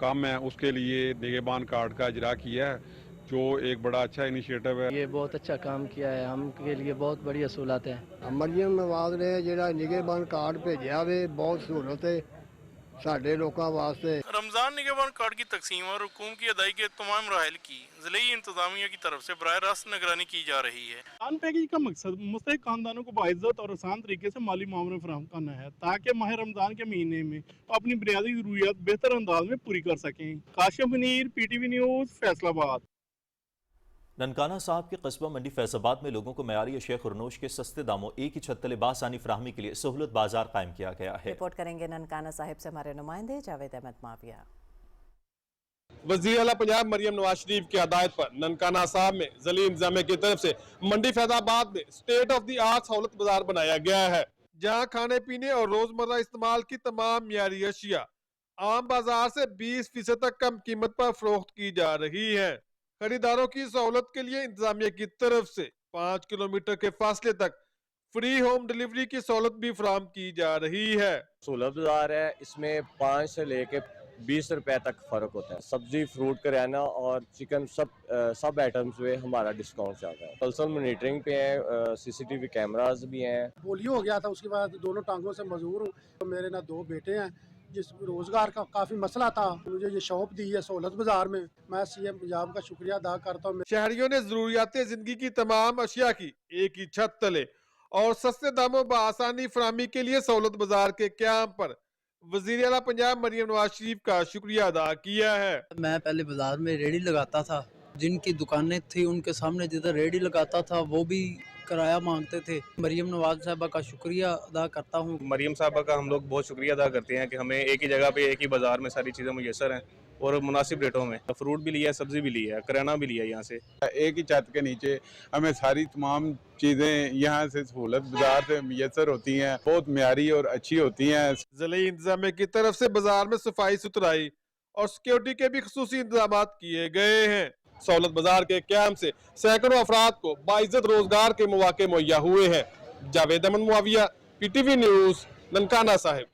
कम है, उसके लिए निगहबान कार्ड का इजरा किया है, जो एक बड़ा अच्छा इनिशिएटिव है। ये बहुत अच्छा काम किया है, हम के लिए बहुत बड़ी असूलत है। मरियम नवाज ने ਜਿਹੜਾ ਨਿਗਹਬਾਨ ਕਾਰਡ ਭੇਜਿਆ ਵੇ ਬਹੁਤ ਸਹੂਲਤ ਹੈ साढ़े लोगों वास्ते। रमज़ान निगहबान कार्ड की तकसीम और हुकूम की अदायगी के तमाम राहल की ज़िली इंतजामिया की तरफ से बराह रास्त निगरानी की जा रही है। रमज़ान पैकेज का मकसद मुस्तहक़ खानदानों को बाइज़्ज़त और आसान तरीके से माली मामले फराहम करना है ताकि माह रमज़ान के महीने में अपनी बुनियादी ज़रूरियात बेहतर अंदाज में पूरी कर सकें। Kashif Munir, PTV news, Faisalabad. ननकाना साहब के कस्बा मंडी फैसलाबाद में लोगों को मयारी अशिया खुर्नोश के सस्ते दामों एक ही छत तले बासानी फराहमी के लिए सहूलत बाजार कायम किया गया है। रिपोर्ट करेंगे ननकाना साहिब से हमारे नुमाइंदे जावेद अहमद माविया। वज़ीर आला पंजाब मरियम नवाज शरीफ की हदायत पर ननकाना साहब में ज़िली इंतजामिया की तरफ से मंडी फैसलाबाद में स्टेट ऑफ द आर्ट सहूलत बाजार बनाया गया है, जहाँ खाने पीने और रोजमर्रा इस्तेमाल की तमाम मियारी अशिया आम बाजार से 20% तक कम कीमत पर फरोख्त की जा रही है। खरीदारों की सहूलत के लिए इंतजामिया की तरफ से 5 किलोमीटर के फासले तक फ्री होम डिलीवरी की सहूलत भी फराहम की जा रही है। सहूलत बाजार है, इसमें 5 से लेके 20 रुपए तक फ़र्क होता है। सब्जी, फ्रूट, करियाना और चिकन सब आइटम्स पे हमारा डिस्काउंट चल रहा है। पर्सनल मॉनिटरिंग पे है, CCTV कैमरास भी हैं। पोलियो हो गया था, उसके बाद दोनों टांगों से मजबूर हूँ। तो मेरे ना 2 बेटे हैं, जिस रोज़गार का काफ़ी मसला था, मुझे ये शॉप दी है सहूलत बाजार में। मैं CM पंजाब का शुक्रिया अदा करता हूँ। शहरियों ने जरूरियात जिंदगी की तमाम अशिया की एक ही छत तले और सस्ते दामों पर आसानी फराहमी के लिए सहूलत बाजार के क्याम पर वज़ीर आला पंजाब मरियम नवाज शरीफ का शुक्रिया अदा किया है। मैं पहले बाजार में रेडी लगाता था, जिनकी दुकानें थी उनके सामने जिधर रेडी लगाता था वो भी किराया मांगते थे। मरियम नवाज साहबा का शुक्रिया अदा करता हूँ। मरियम साहबा का हम लोग बहुत शुक्रिया अदा करते हैं कि हमें एक ही जगह पे एक ही बाजार में सारी चीज़ें मुयसर हैं और मुनासिब रेटों में। फ्रूट भी लिया है, सब्जी भी ली है, करियाना भी लिया है। यहाँ से एक ही छत के नीचे हमें सारी तमाम चीज़ें यहाँ से सहूलत बाजार से मुयसर होती हैं, बहुत म्यारी और अच्छी होती हैं। ज़िले इंतजामिया की तरफ से बाजार में सफाई सुथराई और सिक्योरिटी के भी खुसूसी इंतजाम किए गए हैं। सहूलत बाजार के क्याम से सैकड़ों अफराद को बाइज्जत रोजगार के मौके मुहैया हुए हैं। जावेद अमन मुआविया, PTV न्यूज़, ननकाना साहिब।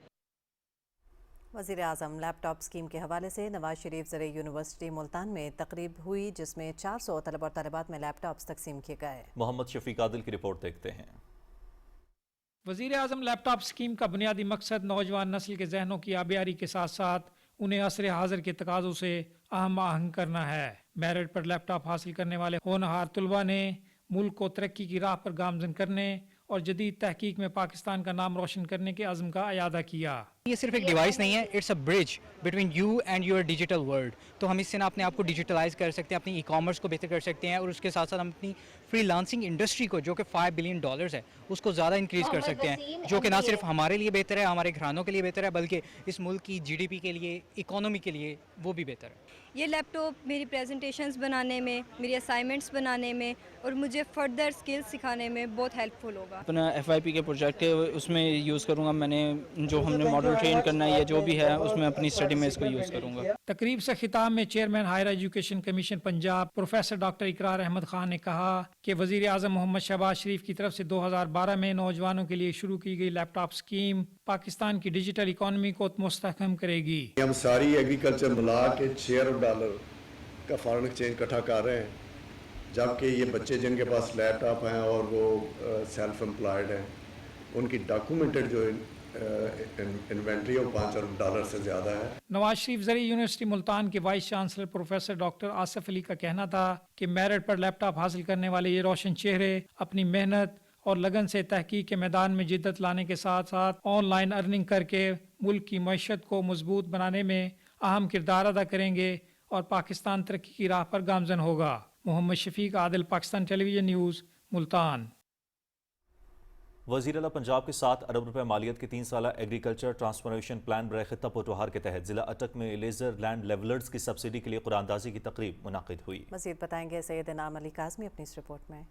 वज़ीर आज़म लैपटॉप स्कीम के हवाले से नवाज शरीफ ज़रिए यूनिवर्सिटी मुल्तान में तकरीब हुई, जिसमें 400 तलबा और तलबात में लैपटॉप्स तकसीम किए गए। मोहम्मद शफीक आदिल की रिपोर्ट देखते हैं। वज़ीर आज़म लैपटॉप स्कीम का बुनियादी मकसद नौजवान नस्ल के जहनों की आबियारी के साथ साथ उन्हें असर हाजिर के तकाज़ों से आहम आहंग करना है। मेरिट पर लैपटॉप हासिल करने वाले होनहार तलबा ने मुल्क को तरक्की की राह पर गामजन करने और जदीद तहकीक में पाकिस्तान का नाम रोशन करने के अज़्म का अयादा किया। ये सिर्फ एक डिवाइस नहीं है, it's a bridge between you and your digital world. तो हम इससे ना अपने आप को डिजिटलाइज कर सकते हैं, अपनी ई कॉमर्स को बेहतर कर सकते हैं और उसके साथ साथ हम अपनी फ्रीलांसिंग इंडस्ट्री को, जो कि $5 बिलियन है, उसको ज़्यादा इंक्रीज़ कर सकते हैं, जो कि ना सिर्फ हमारे लिए बेहतर है, हमारे घरानों के लिए बेहतर है, बल्कि इस मुल्क की GDP के लिए, इकोनॉमी के लिए वो भी बेहतर है। ये लैपटॉप मेरी प्रेजेंटेशंस बनाने में, मेरी असाइनमेंट्स बनाने में और मुझे फर्दर स्किल्स सिखाने में बहुत हेल्पफुल होगा। अपना FIP के प्रोजेक्ट है उसमें यूज़ करूँगा। मैंने जो हमने मॉडल ट्रेन करना है या जो भी है उसमें अपनी स्टडी में इसको यूज़ करूँगा। तकरीब से खिताब में chairman higher education commission Punjab professor doctor Iqrar Ahmad Khan ने कहा कि वज़ीर आज़म मोहम्मद शहबाज शरीफ की तरफ से 2012 में नौजवानों के लिए शुरू की गई लैपटॉप स्कीम पाकिस्तान की डिजिटल इकॉनमी को मुस्तहकम करेगी। हम सारी एग्रीकल्चर मिला के $6 अरब का फॉरेन एक्सचेंज इकट्ठा कर रहे हैं, जबकि ये बच्चे जिनके पास लैपटॉप हैं और वो सेल्फ एम्प्लॉयड हैं, उनकी डॉक्यूमेंटेड जो इन्वेंट्री हो $5 अरब से ज़्यादा है। नवाज शरीफ ज़रिए यूनिवर्सिटी मुल्तान के vice chancellor professor doctor Asif Ali का कहना था कि मेरिट पर लैपटॉप हासिल करने वाले ये रोशन चेहरे अपनी मेहनत और लगन से तहकीक के मैदान में जिद्दत लाने के साथ साथ ऑनलाइन अर्निंग करके मुल्क की मईशत को मजबूत बनाने में अहम किरदार अदा करेंगे और पाकिस्तान तरक्की की राह पर गामजन होगा। Mohammad Shafiq Adil, Pakistan television news, Multan. वज़ीर आला पंजाब के 7 अरब रुपए मालियत के 3 साला एग्रीकल्चर ट्रांसफॉर्मेशन प्लान बराए खित्ता पोटोहार के तहत जिला अटक में लेजर लैंड लेवलर्स की सब्सिडी के लिए कुरानदाजी की तकरीब मुनाकिद हुई। मज़ीद बताएंगे सैयद इनाम अली काज़मी अपनी इस रिपोर्ट में।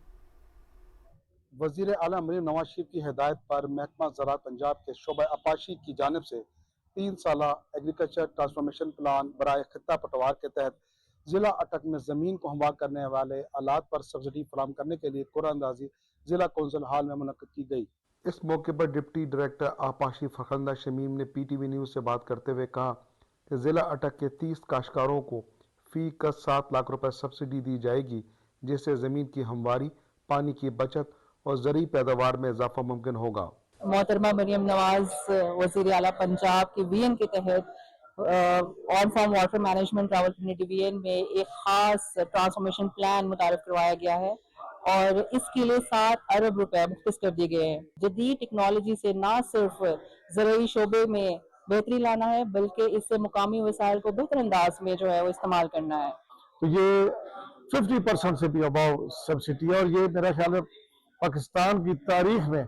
वज़ीर आला मरियम नवाज शरीफ की हिदायत पर महकमा ज़राअत पंजाब के शोबा अपाशी की जानिब से 3 साला एग्रीकल्चर ट्रांसफॉर्मेशन प्लान बराए खित्ता पटवार के तहत जिला अटक में ज़मीन को हमवार करने वाले आलात पर सब्सिडी फराहम करने के लिए कुरानदाजी जिला कौंसिल हॉल में मुनक्किद की गई। इस मौके पर डिप्टी डायरेक्टर आपाशी फखंदा शमीम ने PTV न्यूज़ से बात करते हुए कहा कि जिला अटक के 30 काश्तकारों को फी कस 7 लाख रुपए सब्सिडी दी जाएगी, जिससे ज़मीन की हमवारी, पानी की बचत और ज़रूरी पैदावार में इजाफा मुमकिन होगा। मोहतरमा मरियम नवाज वज़ीर आला पंजाब के VN के तहत on form water management Rawalpindi division में एक खास ट्रांसफॉर्मेशन प्लान मुतारिफ करवाया गया है और इसके लिए 7 अरब रुपए मुख्तस कर दिए गए हैं। जदीद टेक्नोलॉजी से न सिर्फ ज़रूरी शोबे में बेहतरी लाना है, बल्कि इससे मुकामी वसाइल को बेहतर अंदाज में जो है वो इस्तेमाल करना है। तो ये 50% से भी अबाव सब्सिडी है और ये मेरा ख्याल है पाकिस्तान की तारीख में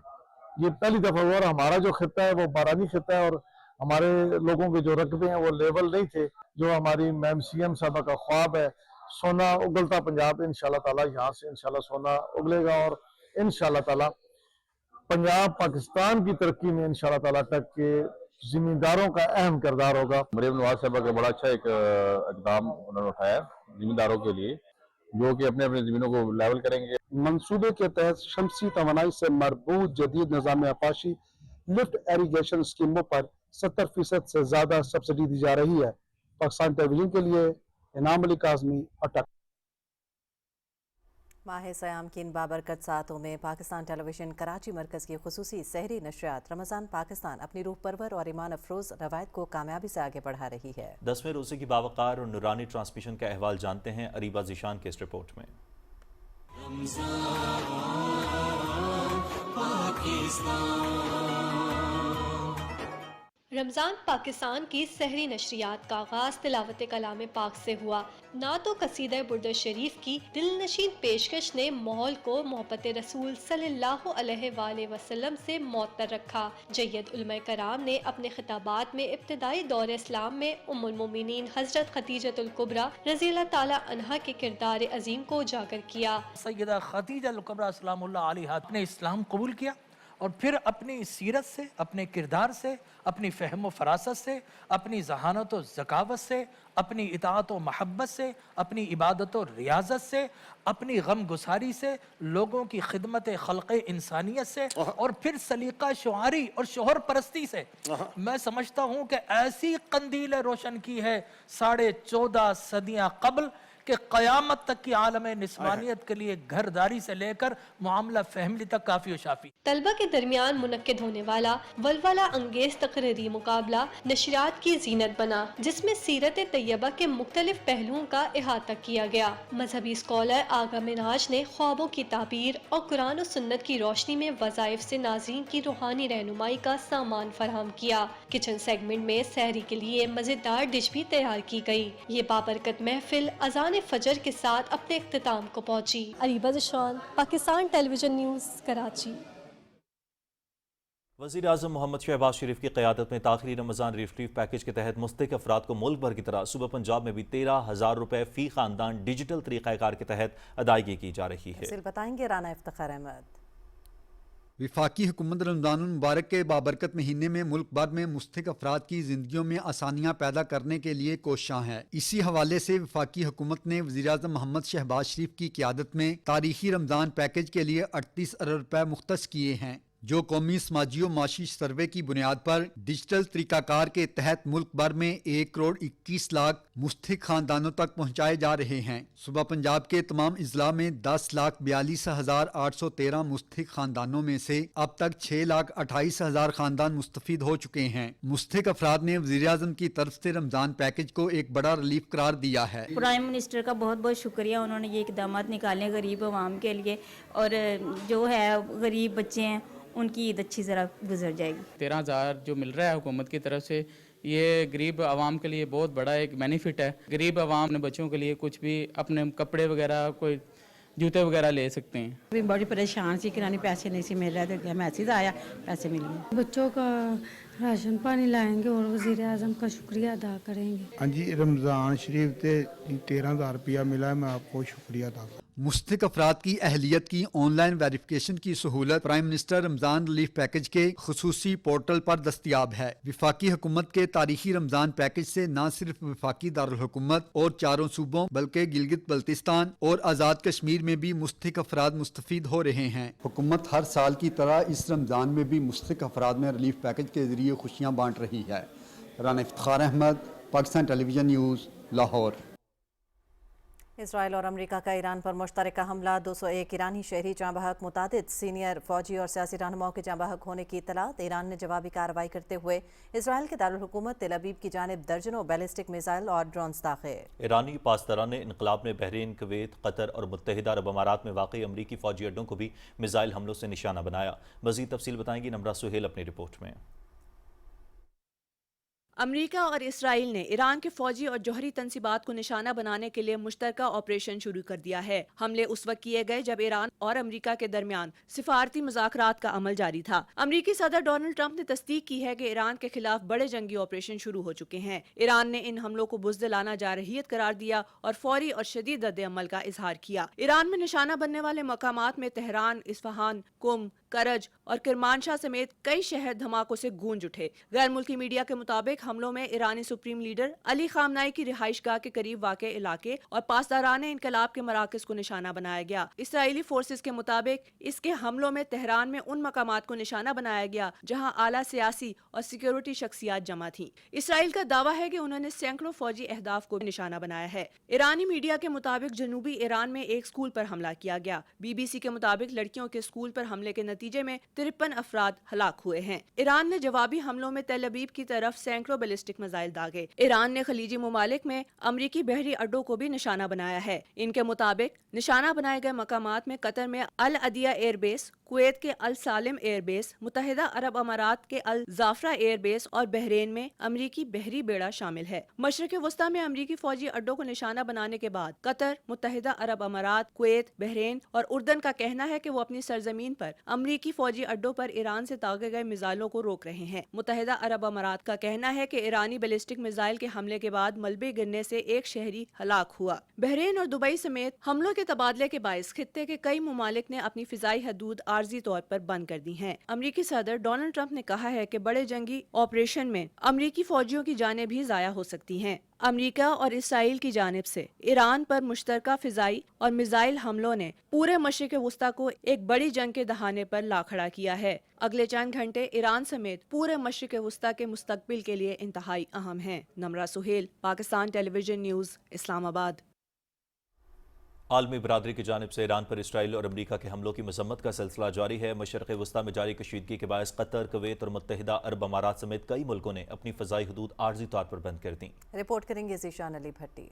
ये पहली दफा हुआ। और हमारा जो खिता है वो बारानी खिता है और हमारे लोगों के जो रकबे हैं वो लेवल नहीं थे, जो हमारी मैम CM साहबा का ख्वाब है सोना उगलता पंजाब। इंशाल्लाह ताला यहाँ से इंशाल्लाह सोना उगलेगा और इंशाल्लाह ताला पंजाब पाकिस्तान की तरक्की में इंशाल्लाह ताला तक के जिम्मेदारों का अहम किरदार होगा। मरियम नवाज साहबा का बड़ा अच्छा एक इकदाम उन्होंने उठाया जिम्मेदारों के लिए, जो कि अपने अपने जमीनों को लेवल करेंगे। मंसूबे के तहत शमसी तवानाई से मरबूत जदीद निज़ाम अपाशी लिफ्ट एरीगेशन स्कीमों पर 70% से ज्यादा सब्सिडी दी जा रही है। पाकिस्तान टेलीविजन के लिए इनाम अली काज़मी, अटक। माह सयाम की इन बाबरकत सातों में पाकिस्तान टेलीविजन कराची मरकज़ की खुसूसी सहरी नशरियात रमज़ान पाकिस्तान अपनी रूह परवर और ईमान अफरोज़ रवायत को कामयाबी से आगे बढ़ा रही है। 10वें रोज़े की बावकार और नूरानी ट्रांसमिशन का अहवाल जानते हैं अरीबा ज़ीशान के इस रिपोर्ट में। रमज़ान पाकिस्तान की सहरी नशरियात का आगाज़ तिलावत कलाम पाक से हुआ। ना तो कसीदा बुर्द शरीफ की दिलनशीन पेशकश ने माहौल को मोहब्बत रसूल सल्लल्लाहु अलैहि वसल्लम से मुअत्तर रखा। जय्यद उलमा कराम ने अपने खिताबात में इब्तिदाई दौर इस्लाम में उम्मुल मोमिनीन हज़रत खदीजतुल कुबरा रज़ियल्लाहु ताला अन्हा के किरदार अजीम को उजागर किया। सैयदा खदीजतुल कुबरा सलामुल्लाह अलैहा ने इस्लाम कबूल किया और फिर अपनी सीरत से, अपने किरदार से, अपनी फ़हम व फ़रासत से, अपनी ज़हानत व ज़कावत से, अपनी इताअत व महब्बत से, अपनी इबादत व रियाज़त से, अपनी गम गुसारी से, लोगों की खिदमत खल्क़े इंसानियत से और फिर सलीक़ा शुआरी और शोहर परस्ती से मैं समझता हूँ कि ऐसी कंदील रोशन की है 14.5 सदियाँ कबल कि क़यामत तक की आलम निस्वानियत के लिए घरदारी से लेकर मामला फहमली तक काफ़ी शाफी। तलबा के दरमियान मुनक्किद होने वाला वलवला अंगेज तकरीरी मुकाबला नशरियात की जीनत बना, जिसमें सीरत तैयबा के मुख्तलिफ पहलुओं का इहाता किया गया। मजहबी स्कॉलर आगा मिनाज ने ख्वाबों की ताबीर और कुरान और सुन्नत की रोशनी में वज़ाइफ से नाज़रीन की रूहानी रहनुमाई का सामान फराहम किया। किचन सेगमेंट में सहरी के लिए मज़ेदार डिश भी तैयार की गई। ये बाबरकत महफिल अज़ान फजर के साथ अपने इख्तिताम को पहुंची। Areeba Zeeshan, Pakistan television news, Karachi. वज़ीर आज़म मोहम्मद शहबाज शरीफ की क़यादत में ताख़िरी रमज़ान रिलीफ पैकेज के तहत मुस्तहिक़ अफराद को मुल्क भर की तरह सूबा पंजाब में भी 13,000 रुपए फ़ी ख़ानदान डिजिटल तरीक़ाकार के तहत अदायगी की जा रही है। तफसील बताएंगे राना इफ्तिखार अहमद। वफाकी हुकूमत रमज़ान मुबारक के बाबरकत महीने में मुल्क भर में मुस्तहिक़ अफराद की ज़िंदगियों में आसानियाँ पैदा करने के लिए कोशां है। इसी हवाले से वफाकी हुकूमत ने वज़ीर आज़म मोहम्मद शहबाज शरीफ की क़यादत में तारीख़ी रमज़ान पैकेज के लिए 38 अरब रुपए मुख्तस किए हैं, जो कौमी समाजी व माशी सर्वे की बुनियाद पर डिजिटल तरीक़ाकार के तहत मुल्क भर में 1 करोड़ 21 लाख मुस्तहिक़ ख़ानदानों तक पहुँचाए जा रहे हैं। सूबा पंजाब के तमाम अज़ला में 10,42,813 मुस्तहिक़ ख़ानदानों में से अब तक 6,28,000 ख़ानदान मुस्तफ़ीद हो चुके हैं। मुस्तहिक़ अफराद ने वज़ीर आज़म की तरफ से रमज़ान पैकेज को एक बड़ा रिलीफ करार दिया है। प्राइम मिनिस्टर का बहुत बहुत शुक्रिया, उन्होंने ये इक़दाम निकाले गरीब आवाम के लिए, और जो है गरीब बच्चे हैं उनकी ईद अच्छी तरह गुजर जाएगी। 13,000 जो मिल रहा है हुकूमत की तरफ से, ये गरीब आवाम के लिए बहुत बड़ा एक बेनिफिट है। गरीब आवाम अपने बच्चों के लिए कुछ भी, अपने कपड़े वगैरह, कोई जूते वगैरह ले सकते हैं। अभी बड़ी परेशान सी कि पैसे नहीं सी मिल रहे, तो मैसेज आया पैसे मिल गए। बच्चों का राशन पानी लाएंगे और वज़ीर आज़म का शुक्रिया अदा करेंगे। हाँ जी, रमज़ान शरीफ से 13,000 रुपया मिला है, मैं आपको शुक्रिया अदा करता हूं। मुस्तहिक़ अफराद की अहलियत की ऑनलाइन वेरिफिकेशन की सहूलत prime minister Ramzan relief package के खुसूसी पोर्टल पर दस्तियाब है। वफाकी हुकूमत के तारीखी रमज़ान पैकेज से न सिर्फ वफाकी दारुल हुकूमत और चारों सूबों बल्कि गिलगित बल्तिस्तान और आज़ाद कश्मीर में भी मुस्तहिक़ अफराद मुस्तफ़ीद हो रहे हैं। हुकूमत हर साल की तरह इस रमज़ान में भी मुस्तहिक़ अफराद में रिलीफ पैकेज के जरिए खुशियाँ बांट रही है। Rana Iftikhar Ahmad, Pakistan television news, Lahore. Israel और अमेरिका का ईरान पर मुश्तरका हमला, 201 ईरानी शहरी जाँ बहक, मुतादिद सीनियर फौजी और सियासी रहनुमाओं के जाँ बहक होने की इतलात। ईरान ने जवाबी कार्रवाई करते हुए इसराइल के दारुल हुकूमत तेल अवीव की जानिब दर्जनों बैलिस्टिक मिसाइल और ड्रोन्स दाखिल। ईरानी पासदारान इनकलाब ने बहरीन, कुवैत, कतर और मुत्तहिदा अरब अमारात में वाक़ई अमरीकी फौजी अड्डों को भी मिसाइल हमलों से निशाना बनाया। मज़ीद तफसील बताएंगी नम्रा सुहेल अपनी रिपोर्ट में। अमेरिका और इसराइल ने ईरान के फौजी और जौहरी तंसीबात को निशाना बनाने के लिए मुश्तरका ऑपरेशन शुरू कर दिया है। हमले उस वक्त किए गए जब ईरान और अमेरिका के दरमियान सिफारती मुज़ाकरात का अमल जारी था। अमेरिकी सदर डोनाल्ड ट्रंप ने तस्दीक की है कि ईरान के खिलाफ बड़े जंगी ऑपरेशन शुरू हो चुके हैं। ईरान ने इन हमलों को बुज़दिलाना जारहियत करार दिया और फौरी और शदीद रद्द-ए-अमल का इजहार किया। ईरान में निशाना बनने वाले मकामात में तेहरान, इस्फहान, कुम, करज और किरमानशाह समेत कई शहर धमाकों से गूंज उठे। गैर मुल्की मीडिया के मुताबिक حملوں میں ایرانی سپریم لیڈر علی خامنائی کی رہائش گاہ کے قریب واقع علاقے اور پاسداران انقلاب کے مراکز کو نشانہ بنایا گیا۔ اسرائیلی فورسز کے مطابق اس کے حملوں میں تہران میں ان مقامات کو نشانہ بنایا گیا جہاں اعلیٰ سیاسی اور سیکیورٹی شخصیات جمع تھیں۔ اسرائیل کا دعویٰ ہے کہ انہوں نے سینکڑوں فوجی اہداف کو نشانہ بنایا ہے۔ ایرانی میڈیا کے مطابق جنوبی ایران میں ایک اسکول پر حملہ کیا گیا۔ بی بی سی کے مطابق لڑکیوں کے اسکول پر حملے کے نتیجے میں 53 افراد ہلاک ہوئے ہیں۔ ایران نے جوابی حملوں میں تل ابیب کی طرف سینکڑوں بیلسٹک میزائل داغے۔ ایران نے خلیجی ممالک میں امریکی بحری اڈوں کو بھی نشانہ بنایا ہے۔ ان کے مطابق نشانہ بنائے گئے مقامات میں قطر میں العدیہ ایئر بیس، کویت کے السالم ایئر بیس، متحدہ عرب امارات کے الزافرہ ایئر بیس اور بحرین میں امریکی بحری بیڑا شامل ہے۔ مشرق وسطیٰ میں امریکی فوجی اڈوں کو نشانہ بنانے کے بعد قطر، متحدہ عرب امارات، کویت، بحرین اور اردن کا کہنا ہے کہ وہ اپنی سرزمین پر امریکی فوجی اڈوں پر ایران سے داغے گئے میزائلوں کو روک رہے ہیں۔ متحدہ عرب امارات کا کہنا ہے کہ ایرانی بیلسٹک میزائل کے حملے کے بعد ملبے گرنے سے ایک شہری ہلاک ہوا۔ بحرین اور دبئی سمیت حملوں کے تبادلے کے باعث خطے کے کئی ممالک نے اپنی فضائی حدود عارضی طور پر بند کر دی ہیں۔ امریکی صدر ڈونلڈ ٹرمپ نے کہا ہے کہ بڑے جنگی آپریشن میں امریکی فوجیوں کی جانیں بھی ضائع ہو سکتی ہیں۔ امریکہ اور اسرائیل کی جانب سے ایران پر مشترکہ فضائی اور میزائل حملوں نے پورے مشرق وسطیٰ کو ایک بڑی جنگ کے دہانے پر لا کھڑا کیا ہے۔ اگلے چند گھنٹے ایران سمیت پورے مشرق وسطیٰ کے مستقبل کے لیے انتہائی اہم ہیں۔ نمرہ سہیل، پاکستان ٹیلی ویژن نیوز، اسلام آباد۔ عالمی برادری کی جانب سے ایران پر اسرائیل اور امریکہ کے حملوں کی مذمت کا سلسلہ جاری ہے۔ مشرق وسطیٰ میں جاری کشیدگی کے باعث قطر، کویت اور متحدہ عرب امارات سمیت کئی ملکوں نے اپنی فضائی حدود عارضی طور پر بند کر دیں۔ رپورٹ کریں گے ذیشان علی بھٹی۔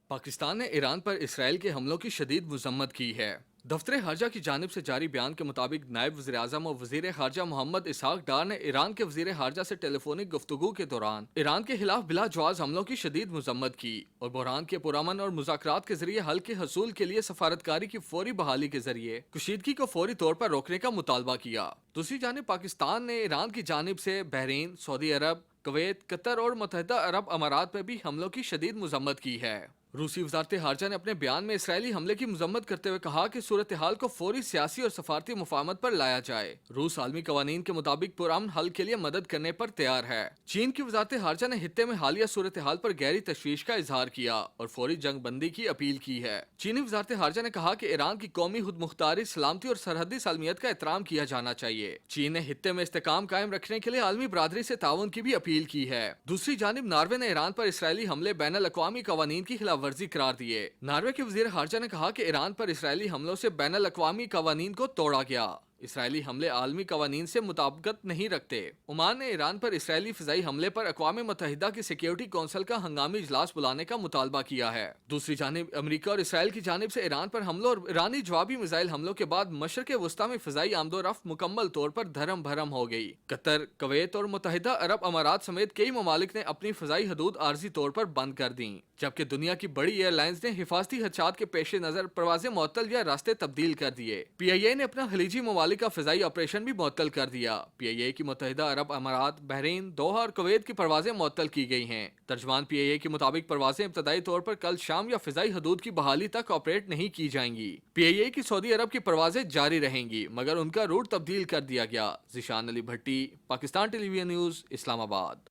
پاکستان نے ایران پر اسرائیل کے حملوں کی شدید مذمت کی ہے۔ دفتر خارجہ کی جانب سے جاری بیان کے مطابق نائب وزیر اعظم اور وزیر خارجہ محمد اسحاق ڈار نے ایران کے وزیر خارجہ سے ٹیلی فونک گفتگو کے دوران ایران کے خلاف بلا جواز حملوں کی شدید مذمت کی اور بحران کے پرامن اور مذاکرات کے ذریعے حل کے حصول کے لیے سفارتکاری کی فوری بحالی کے ذریعے کشیدگی کو فوری طور پر روکنے کا مطالبہ کیا۔ دوسری جانب پاکستان نے ایران کی جانب سے بحرین، سعودی عرب، کویت، قطر اور متحدہ عرب امارات میں بھی حملوں کی شدید مذمت کی ہے۔ روسی وزارت خارجہ نے اپنے بیان میں اسرائیلی حملے کی مذمت کرتے ہوئے کہا کہ صورتحال کو فوری سیاسی اور سفارتی مفاہمت پر لایا جائے۔ روس عالمی قوانین کے مطابق پرامن حل کے لیے مدد کرنے پر تیار ہے۔ چین کی وزارت خارجہ نے خطے میں حالیہ صورتحال پر گہری تشویش کا اظہار کیا اور فوری جنگ بندی کی اپیل کی ہے۔ چینی وزارت خارجہ نے کہا کہ ایران کی قومی خود مختاری، سلامتی اور سرحدی سالمیت کا احترام کیا جانا چاہیے۔ چین نے خطے میں استحکام قائم رکھنے کے لیے عالمی برادری سے تعاون کی بھی اپیل کی ہے۔ دوسری جانب ناروے نے ایران پر اسرائیلی حملے بین الاقوامی قوانین کی خلاف ورزی قرار دیے۔ ناروے کے وزیر خارجہ نے کہا کہ ایران پر اسرائیلی حملوں سے بین الاقوامی قوانین کو توڑا گیا۔ اسرائیلی حملے عالمی قوانین سے مطابقت نہیں رکھتے۔ عمان نے ایران پر اسرائیلی فضائی حملے پر اقوام متحدہ کی سیکیورٹی کونسل کا ہنگامی اجلاس بلانے کا مطالبہ کیا ہے۔ دوسری جانب امریکہ اور اسرائیل کی جانب سے ایران پر حملوں اور ایرانی جوابی میزائل حملوں کے بعد مشرق وسطیٰ میں فضائی آمد و رفت مکمل طور پر دھرم بھرم ہو گئی۔ قطر، کویت اور متحدہ عرب امارات سمیت کئی ممالک نے اپنی فضائی حدود عارضی طور پر بند کر دیں، جبکہ دنیا کی بڑی ایئر لائنز نے حفاظتی خدشات کے پیش نظر پروازیں معطل یا راستے تبدیل کر دیے۔ پی آئی اے نے اپنا خلیجی ممالک کا فضائی آپریشن بھی معطل کر دیا۔ پی آئی اے کی متحدہ عرب امارات، بحرین، دوحہ اور کویت کی پروازیں معطل کی گئی ہیں۔ ترجمان پی آئی اے کے مطابق پروازیں ابتدائی طور پر کل شام یا فضائی حدود کی بحالی تک آپریٹ نہیں کی جائیں گی۔ پی آئی اے کی سعودی عرب کی پروازیں جاری رہیں گی مگر ان کا روٹ تبدیل کر دیا گیا۔ ذیشان علی بھٹی، پاکستان ٹیلی ویژن نیوز، اسلام آباد۔